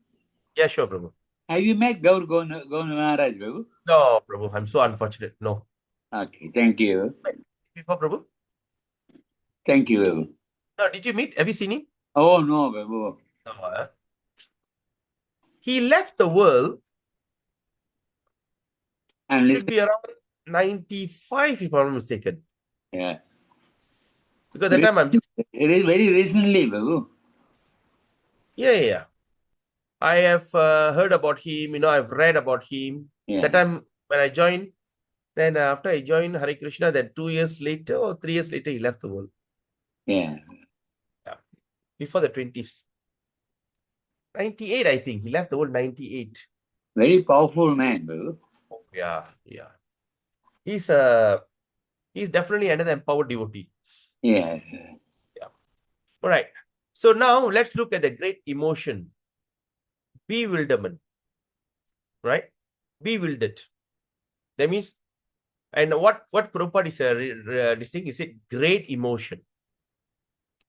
Yeah, sure, Prabhu. Have you met Gaur Govindra Maharaj, Prabhu? No, Prabhu, I'm so unfortunate. No. Okay, thank you. Before, Prabhu? Thank you, Prabhu. No, did you meet? Have you seen him? Oh, no, Prabhu. No. He left the world I'm Should listening. be around 95, if I'm not mistaken. Yeah. Because that time I'm just, It is very recently, Babu. yeah. I have heard about him, I've read about him. Yeah. That time when I joined, then after I joined Hare Krishna, then 2 years later or 3 years later, he left the world. Yeah. Yeah. Before the 20s. 98, I think. He left the world 98. Very powerful man, Babu. Yeah. He's definitely another empowered devotee. Yeah. Yeah. All right. So now let's look at the great emotion, bewilderment. Right? Bewildered. That means, and what Prabhupada is this thing is it great emotion.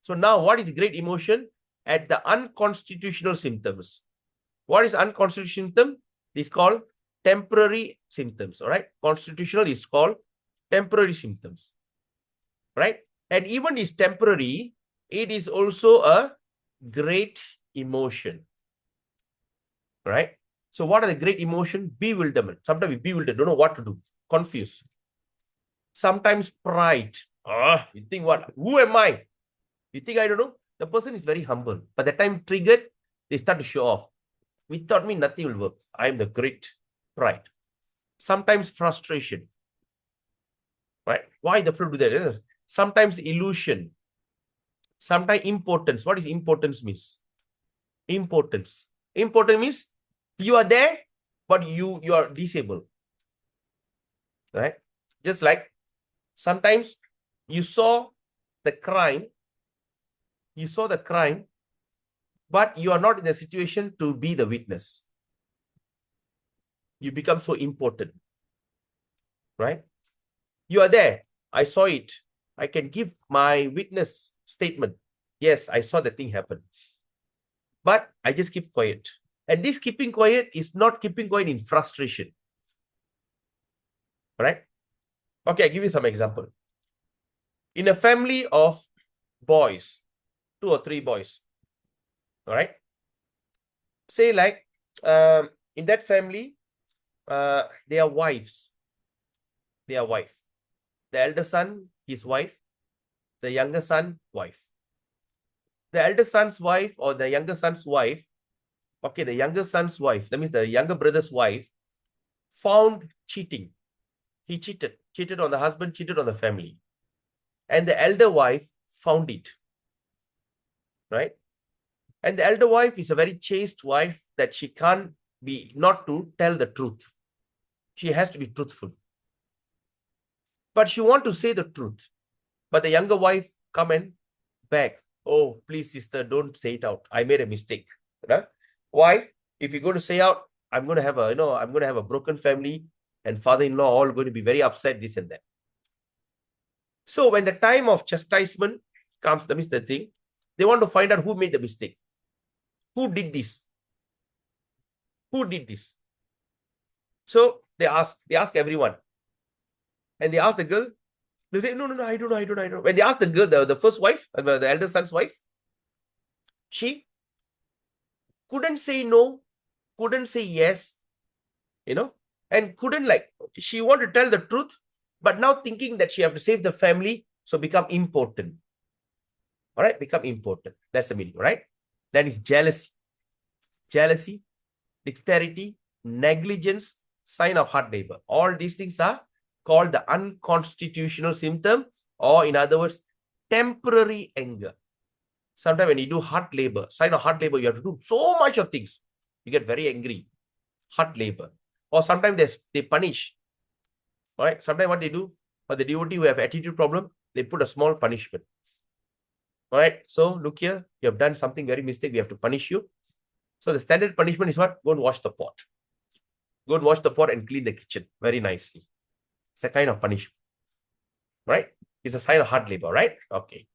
So now what is great emotion? At the unconstitutional symptoms. What is unconstitutional symptom? It's called temporary symptoms. All right. Constitutional is called temporary symptoms. Right. And even is temporary, it is also a great emotion. Right. So what are the great emotion? Bewilderment. Sometimes we bewildered, don't know what to do, confused. Sometimes pride. You think what? Who am I? You think I don't know? The person is very humble. But the time triggered, they start to show off. Without me, nothing will work. I am the great. Pride. Sometimes frustration. Right? Why the fool do that? Sometimes illusion. Sometimes importance. What is importance means? Importance. Important means you are there, but you are disabled. Right? Just like sometimes you saw the crime, but you are not in a situation to be the witness. You become so important. Right? You are there. I saw it. I can give my witness statement. Yes, I saw the thing happen. But I just keep quiet. And this keeping quiet is not keeping quiet in frustration. Right? Okay, I'll give you some example. In a family of boys, 2 or 3 boys, all right? Say like, in that family, they are wives. They are wife. The elder son, his wife. The younger son, wife. The elder son's wife or the younger son's wife, okay, the younger son's wife, that means the younger brother's wife, found cheating. He cheated on the husband, cheated on the family. And the elder wife found it. Right? And the elder wife is a very chaste wife that she can't be not to tell the truth. She has to be truthful. But she want to say the truth. But the younger wife come and beg. Oh, please, sister, don't say it out. I made a mistake. Right? Why? If you're going to say out, I'm going to have a broken family and father-in-law all going to be very upset, this and that. So when the time of chastisement comes, that means the thing, they want to find out who made the mistake. Who did this? Who did this? So they ask everyone. And they ask the girl. They say, no, I don't know. When they ask the girl, the first wife, the elder son's wife, she couldn't say no, couldn't say yes, and couldn't she want to tell the truth, but now thinking that she have to save the family, so become important. All right, become important. That's the meaning, right? That is jealousy, dexterity, negligence, sign of hard labor. All these things are called the unconstitutional symptom, or in other words, temporary anger. Sometimes when you do hard labor, sign of hard labor, you have to do so much of things. You get very angry. Hard labor. Or sometimes they punish. All right. Sometimes what they do, for the devotee who have attitude problem, they put a small punishment. All right. So look here, you have done something very mistake. We have to punish you. So the standard punishment is what? Go and wash the pot. Go and wash the pot and clean the kitchen very nicely. It's a kind of punishment. Right? It's a sign of hard labor, right? Okay.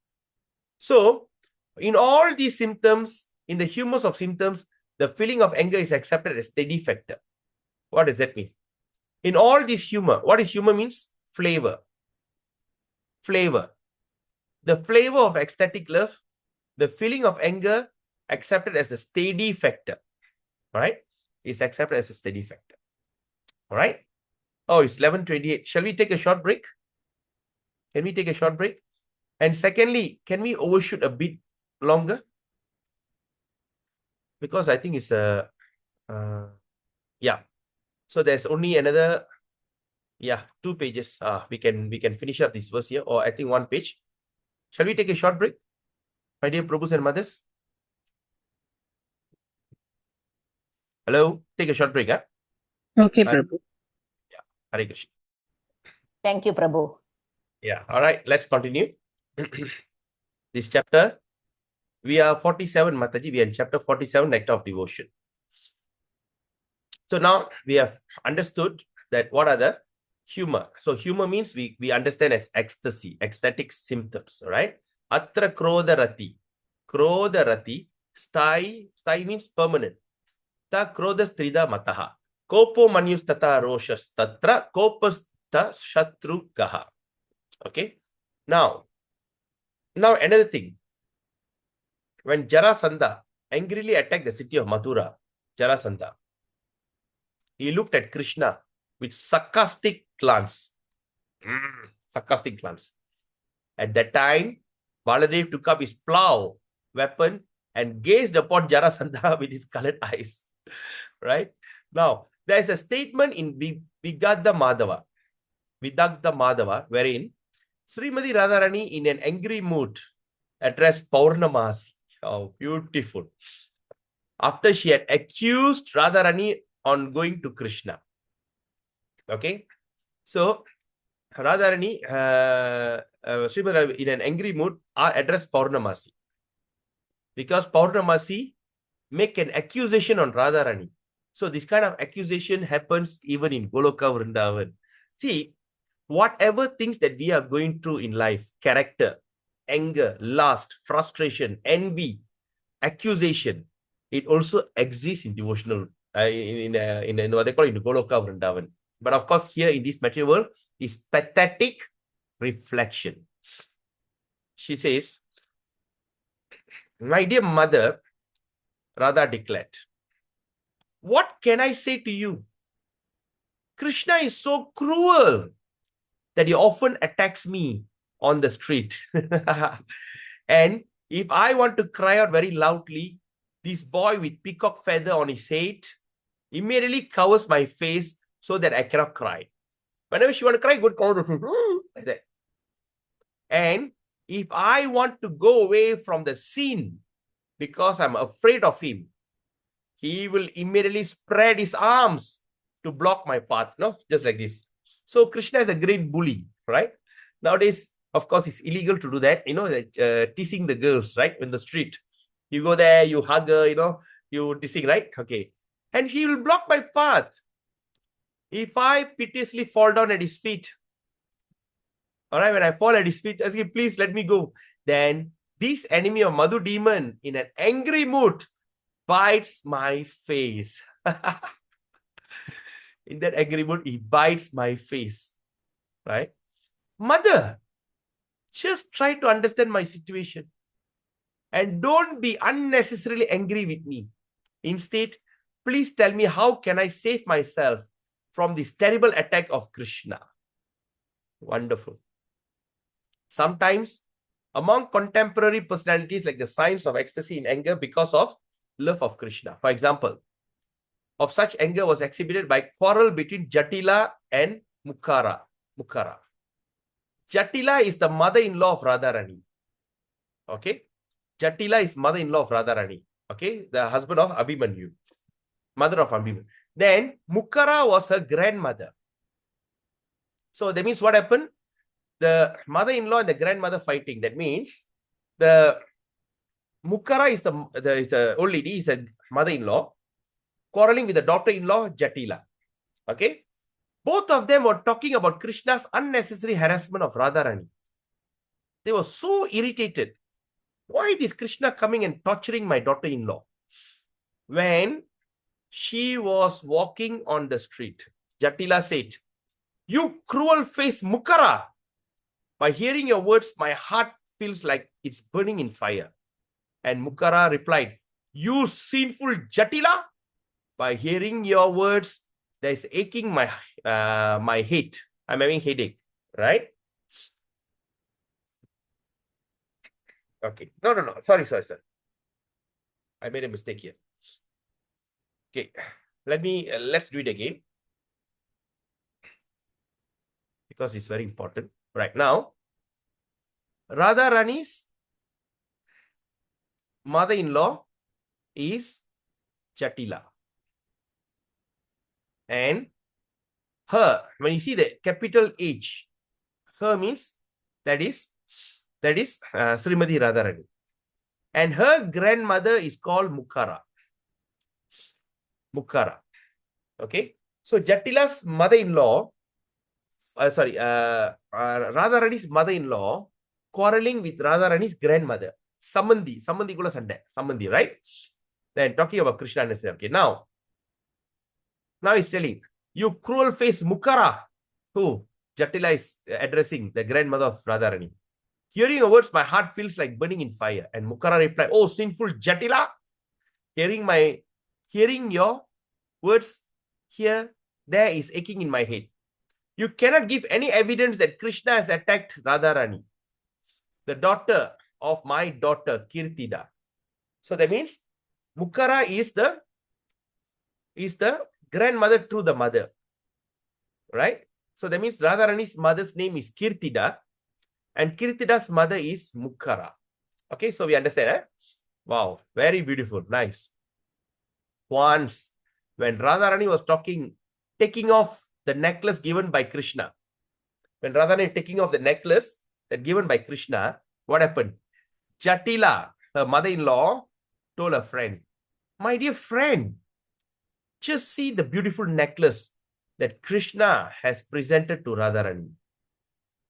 So in all these symptoms, in the humus of symptoms, the feeling of anger is accepted as steady factor. What does that mean? In all this humor, what is humor means? Flavor. Flavor. The flavor of ecstatic love, the feeling of anger accepted as a steady factor. All right? Is accepted as a steady factor. All right? Oh, it's 11:28. Shall we take a short break? Can we take a short break? And secondly, can we overshoot a bit longer? Because I think it's yeah. So there's only another 2 pages. We can finish up this verse here, or I think 1 page. Shall we take a short break, my dear Prabhus and mothers? Hello, take a short break, huh? Okay, Prabhu. Hare Krishna. Thank you, Prabhu. Yeah, all right, let's continue. This chapter, we are 47, Mataji. We are in chapter 47, Nectar of Devotion. So now we have understood that what are the humor. So humor means we understand as ecstasy, ecstatic symptoms, all right? Atra krodha rati. Krodha rati. Sthai means permanent. Ta krodhas trida mataha. Kopo manyus tata roshas tatra kopas ta shatru kaha. Okay. Now another thing. When Jarasandha angrily attacked the city of Mathura, Jarasandha, he looked at Krishna with sarcastic glance. Sarcastic glance. At that time, Baladev took up his plow weapon and gazed upon Jarasandha with his colored eyes. Right? Now, there is a statement in Vidagdha Madhava, wherein Srimati Radharani in an angry mood addressed Paurnamasi. Oh, beautiful. After she had accused Radharani on going to Krishna. Okay. So, Radharani, Srimati in an angry mood addressed Paurnamasi. Because Paurnamasi make an accusation on Radharani. So this kind of accusation happens even in Goloka Vrindavan. See, whatever things that we are going through in life, character, anger, lust, frustration, envy, accusation, it also exists in devotional, in what they call in Goloka Vrindavan. But of course, here in this material world is pathetic reflection. She says, my dear mother, Radha declared, what can I say to you? Krishna is so cruel that he often attacks me on the street. And if I want to cry out very loudly, this boy with peacock feather on his head immediately covers my face so that I cannot cry. Whenever she want to cry, good cover like that. And if I want to go away from the scene because I'm afraid of him, he will immediately spread his arms to block my path, no? Just like this. So Krishna is a great bully, right? Nowadays, of course, it's illegal to do that, teasing the girls, right? In the street. You go there, you hug her, you teasing, right? Okay. And he will block my path. If I piteously fall down at his feet, all right, when I fall at his feet, I say, please let me go. Then this enemy of Madhu demon in an angry mood bites my face. In that angry mood, he bites my face. Right? Mother, just try to understand my situation. And don't be unnecessarily angry with me. Instead, please tell me how can I save myself from this terrible attack of Krishna. Wonderful. Sometimes, among contemporary personalities like the signs of ecstasy in anger because of love of Krishna. For example, of such anger was exhibited by quarrel between Jatila and Mukara. Jatila is the mother-in-law of Radharani. Okay. Jatila is mother-in-law of Radharani. Okay. The husband of Abhimanyu. Mother of Abhimanyu. Then Mukara was her grandmother. So that means what happened? The mother-in-law and the grandmother fighting. That means the Mukara is the old lady, is a mother-in-law, quarreling with the daughter-in-law, Jatila. Okay? Both of them were talking about Krishna's unnecessary harassment of Radharani. They were so irritated. Why is Krishna coming and torturing my daughter-in-law? When she was walking on the street, Jatila said, you cruel-faced Mukara, by hearing your words, my heart feels like it's burning in fire. And Mukara replied, you sinful Jatila, by hearing your words, There is aching my my head. I'm having headache, right? Okay. No. Sorry. I made a mistake here. Okay. Let's do it again because it's very important. Right now, Radha Rani's mother-in-law is Jatila. And her, when you see the capital H, her means that is Srimati Radharani. And her grandmother is called Mukkara. Okay. So Jatila's mother-in-law, Radharani's mother-in-law quarreling with Radharani's grandmother. Samandhi kula sande. Samandhi, right? Then talking about Krishna and okay. Now he's telling, you cruel face Mukkara. Who? Jatila is addressing the grandmother of Radharani. Hearing your words, my heart feels like burning in fire. And Mukkara replied, oh, sinful Jatila, hearing your words here, there is aching in my head. You cannot give any evidence that Krishna has attacked Radharani, the daughter of my daughter Kirtida. So that means Mukkara is the grandmother to the mother, right? So that means Radharani's mother's name is Kirtida, and Kirtida's mother is Mukkara. Okay, so we understand, eh? Wow, very beautiful, nice. Once, when Radharani was taking off the necklace given by Krishna, when Radharani taking off the necklace that given by Krishna, what happened? Jatila, her mother-in-law, told her friend, my dear friend, just see the beautiful necklace that Krishna has presented to Radharani.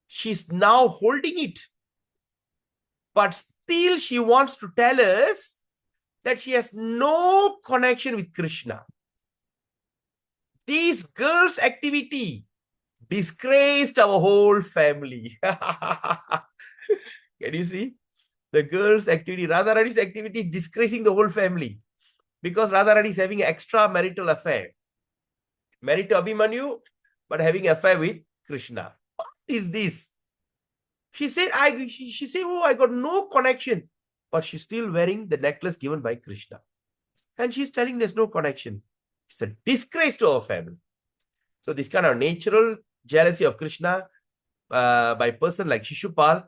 She's now holding it. But still she wants to tell us that she has no connection with Krishna. This girl's activity disgraced our whole family. Can you see? The girl's activity, Radharani's activity disgracing the whole family. Because Radharani is having an extramarital affair. Married to Abhimanyu, but having an affair with Krishna. What is this? She said, she said, oh, I got no connection. But she's still wearing the necklace given by Krishna. And she's telling there's no connection. It's a disgrace to our family. So this kind of natural jealousy of Krishna by a person like Shishupal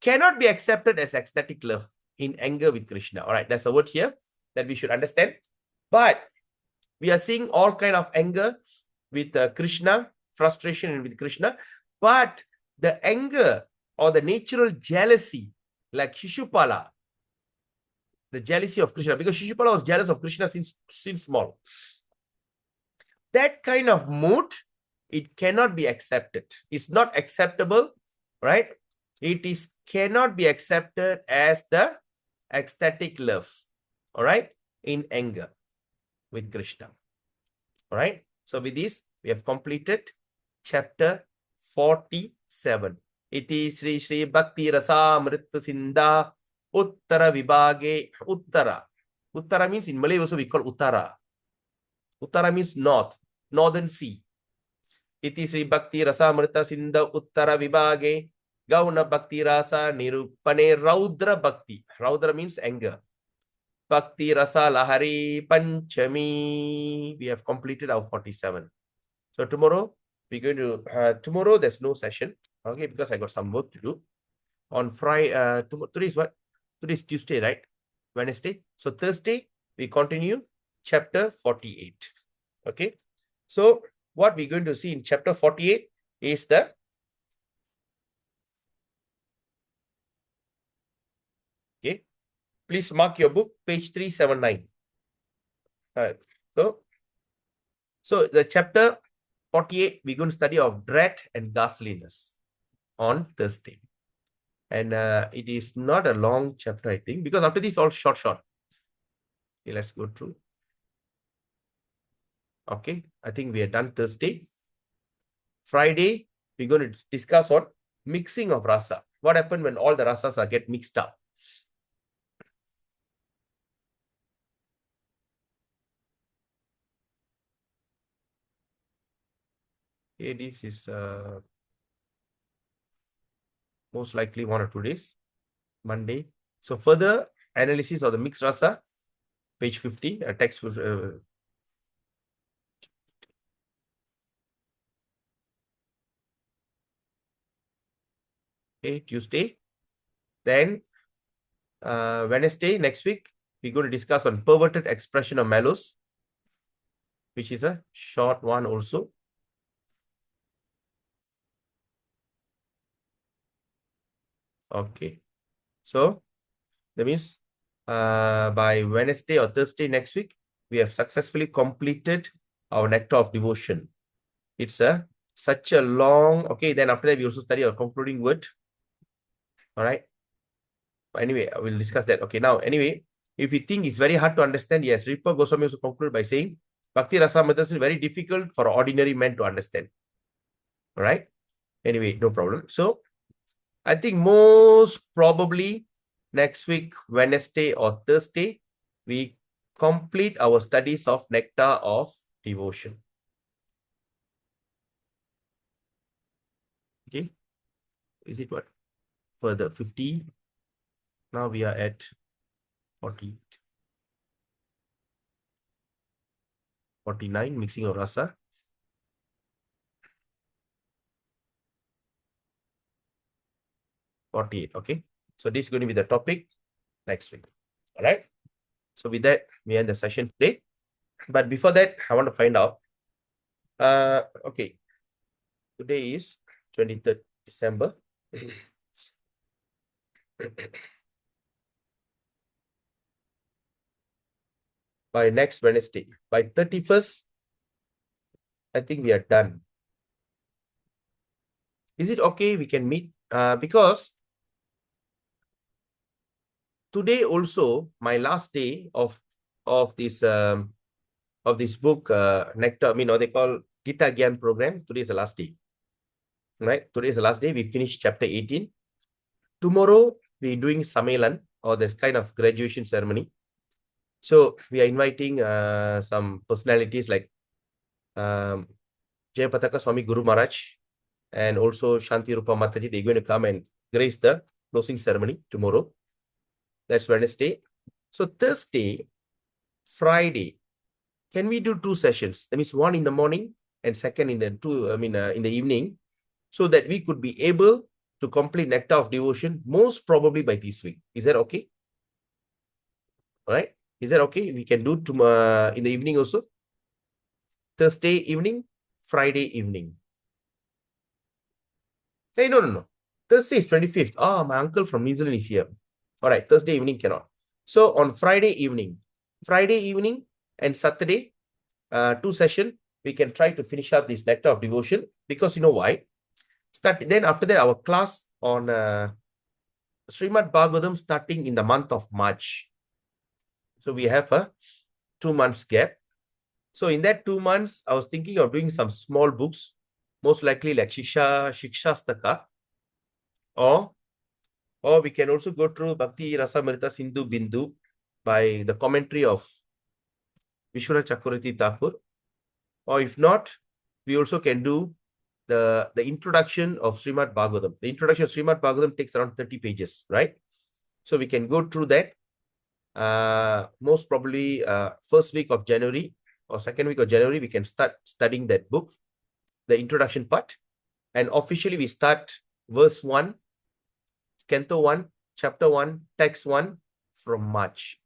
cannot be accepted as ecstatic love in anger with Krishna. All right, that's a word here that we should understand. But we are seeing all kind of anger with Krishna, frustration with Krishna. But the anger or the natural jealousy like Shishupala, the jealousy of Krishna, because Shishupala was jealous of Krishna since small. That kind of mood, it cannot be accepted. It's not acceptable, right? It cannot be accepted as the ecstatic love, all right, in anger with Krishna. All right. So with this, we have completed chapter 47. Iti Sri Sri Bhakti Rasa Amrita Sindha Uttara Vibhage. Uttara means in Malay also we call Uttara. Uttara means north, northern sea. Iti Sri Bhakti Rasa Amrita Sindha Uttara Vibhage Gauna Bhakti Rasa Nirupane Raudra Bhakti. Raudra means anger. Bhakti Rasa Lahari Panchami. We have completed our 47. So tomorrow we're going to tomorrow there's no session, okay, because I got some work to do. On Friday, today is what? Today is Tuesday, right? Wednesday. So Thursday we continue chapter 48. Okay. So what we're going to see in chapter 48 is the okay. Please mark your book, page 379. All right. So the chapter 48, we're going to study of dread and ghastliness on Thursday. And it is not a long chapter, I think, because after this, all short. Okay, let's go through. Okay, I think we are done Thursday. Friday, we're going to discuss on mixing of rasa. What happened when all the rasas are get mixed up? Okay, this is most likely 1 or 2 days, Monday. So further analysis of the mixed rasa, page 50, text. Okay, Tuesday. Then Wednesday next week, we're going to discuss on perverted expression of malus, which is a short one also. Okay, so that means by Wednesday or Thursday next week, we have successfully completed our Nectar of Devotion. It's such a long, okay, then after that, we also study our concluding word. All right. Anyway, I will discuss that. Okay, now, anyway, if you think it's very hard to understand, yes, Ripa Goswami also concluded by saying, Bhakti Rasa methods is very difficult for ordinary men to understand. All right. Anyway, no problem. So, I think most probably next week, Wednesday or Thursday, we complete our studies of Nectar of Devotion. Okay. Is it what? Further 50. Now we are at 40. 49, mixing of rasa. 48. Okay. So this is going to be the topic next week. All right. So with that, we end the session today. But before that, I want to find out. Okay. Today is 23rd December. By next Wednesday, by 31st, I think we are done. Is it okay? We can meet because today also my last day of this book Nectar. I mean, what they call Gita Gyan program. Today is the last day. Right? Today is the last day. We finished chapter 18. Tomorrow we're doing Samelan, or this kind of graduation ceremony. So we are inviting some personalities like Jayapataka Swami Guru Maharaj and also Shanti Rupa Mataji. They're going to come and grace the closing ceremony tomorrow. That's Wednesday. So Thursday, Friday, can we do 2 sessions? That means one in the morning and second in the in the evening, so that we could be able to complete Nectar of Devotion most probably by this week. Is that okay? All right. Is that okay? We can do tomorrow in the evening also. Thursday evening, Friday evening. Hey, no. Thursday is 25th. Ah, my uncle from New Zealand is here. All right, Thursday evening cannot. So on Friday evening and Saturday, 2 sessions, we can try to finish up this Nectar of Devotion, because you know why? Then after that, our class on Srimad Bhagavatam starting in the month of March. So we have a 2 months gap. So in that 2 months, I was thinking of doing some small books, most likely like Shikshastaka, or we can also go through Bhakti Rasamrita Sindhu Bindu by the commentary of Vishwanath Chakravarti Thakur. Or if not, we also can do the introduction of Srimad Bhagavatam. The introduction of Srimad Bhagavatam takes around 30 pages, right? So we can go through that. Most probably first week of January or second week of January, we can start studying that book, the introduction part. And officially we start verse 1, Canto 1, Chapter 1, Text 1 from March.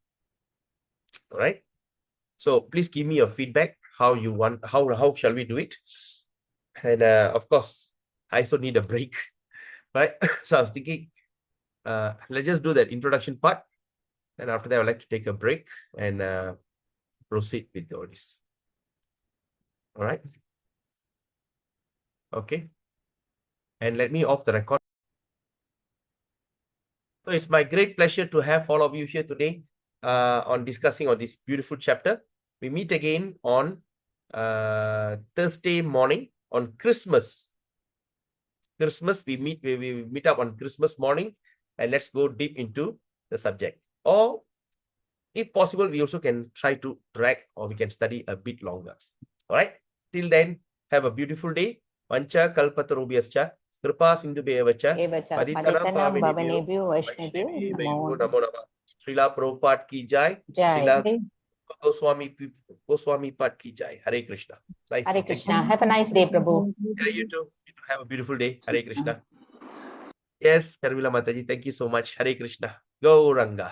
All right. So please give me your feedback, how you want, how shall we do it? And of course, I also need a break, right? So I was thinking, let's just do that introduction part. And after that, I would like to take a break and proceed with all this. All right. Okay. And let me off the record. So it's my great pleasure to have all of you here today on discussing on this beautiful chapter. We meet again on Thursday morning on Christmas. We meet up on Christmas morning, and let's go deep into the subject. Or if possible, we also can try to drag, or we can study a bit longer. All right. Till then, have a beautiful day. Vancha kalpatarubhyascha kripa sindhubheva cha एवच पतितनां पतितनां पावनेभ्यो भवनेभ्यो वैष्णवेभ्यो वैष्णवेभ्यो नमो नमो नमः। श्रीला प्रभुपाद की जय। जय श्रीला गोस्वामी पाद की जय। Hare Krishna. Nice. Hare Thank you. Krishna. Have a nice day, Prabhu. Yeah, you too. You too. Have a beautiful day. Hare Krishna. Yes, Sharmila Mataji. Thank you so much. Hare Krishna. Go Ranga.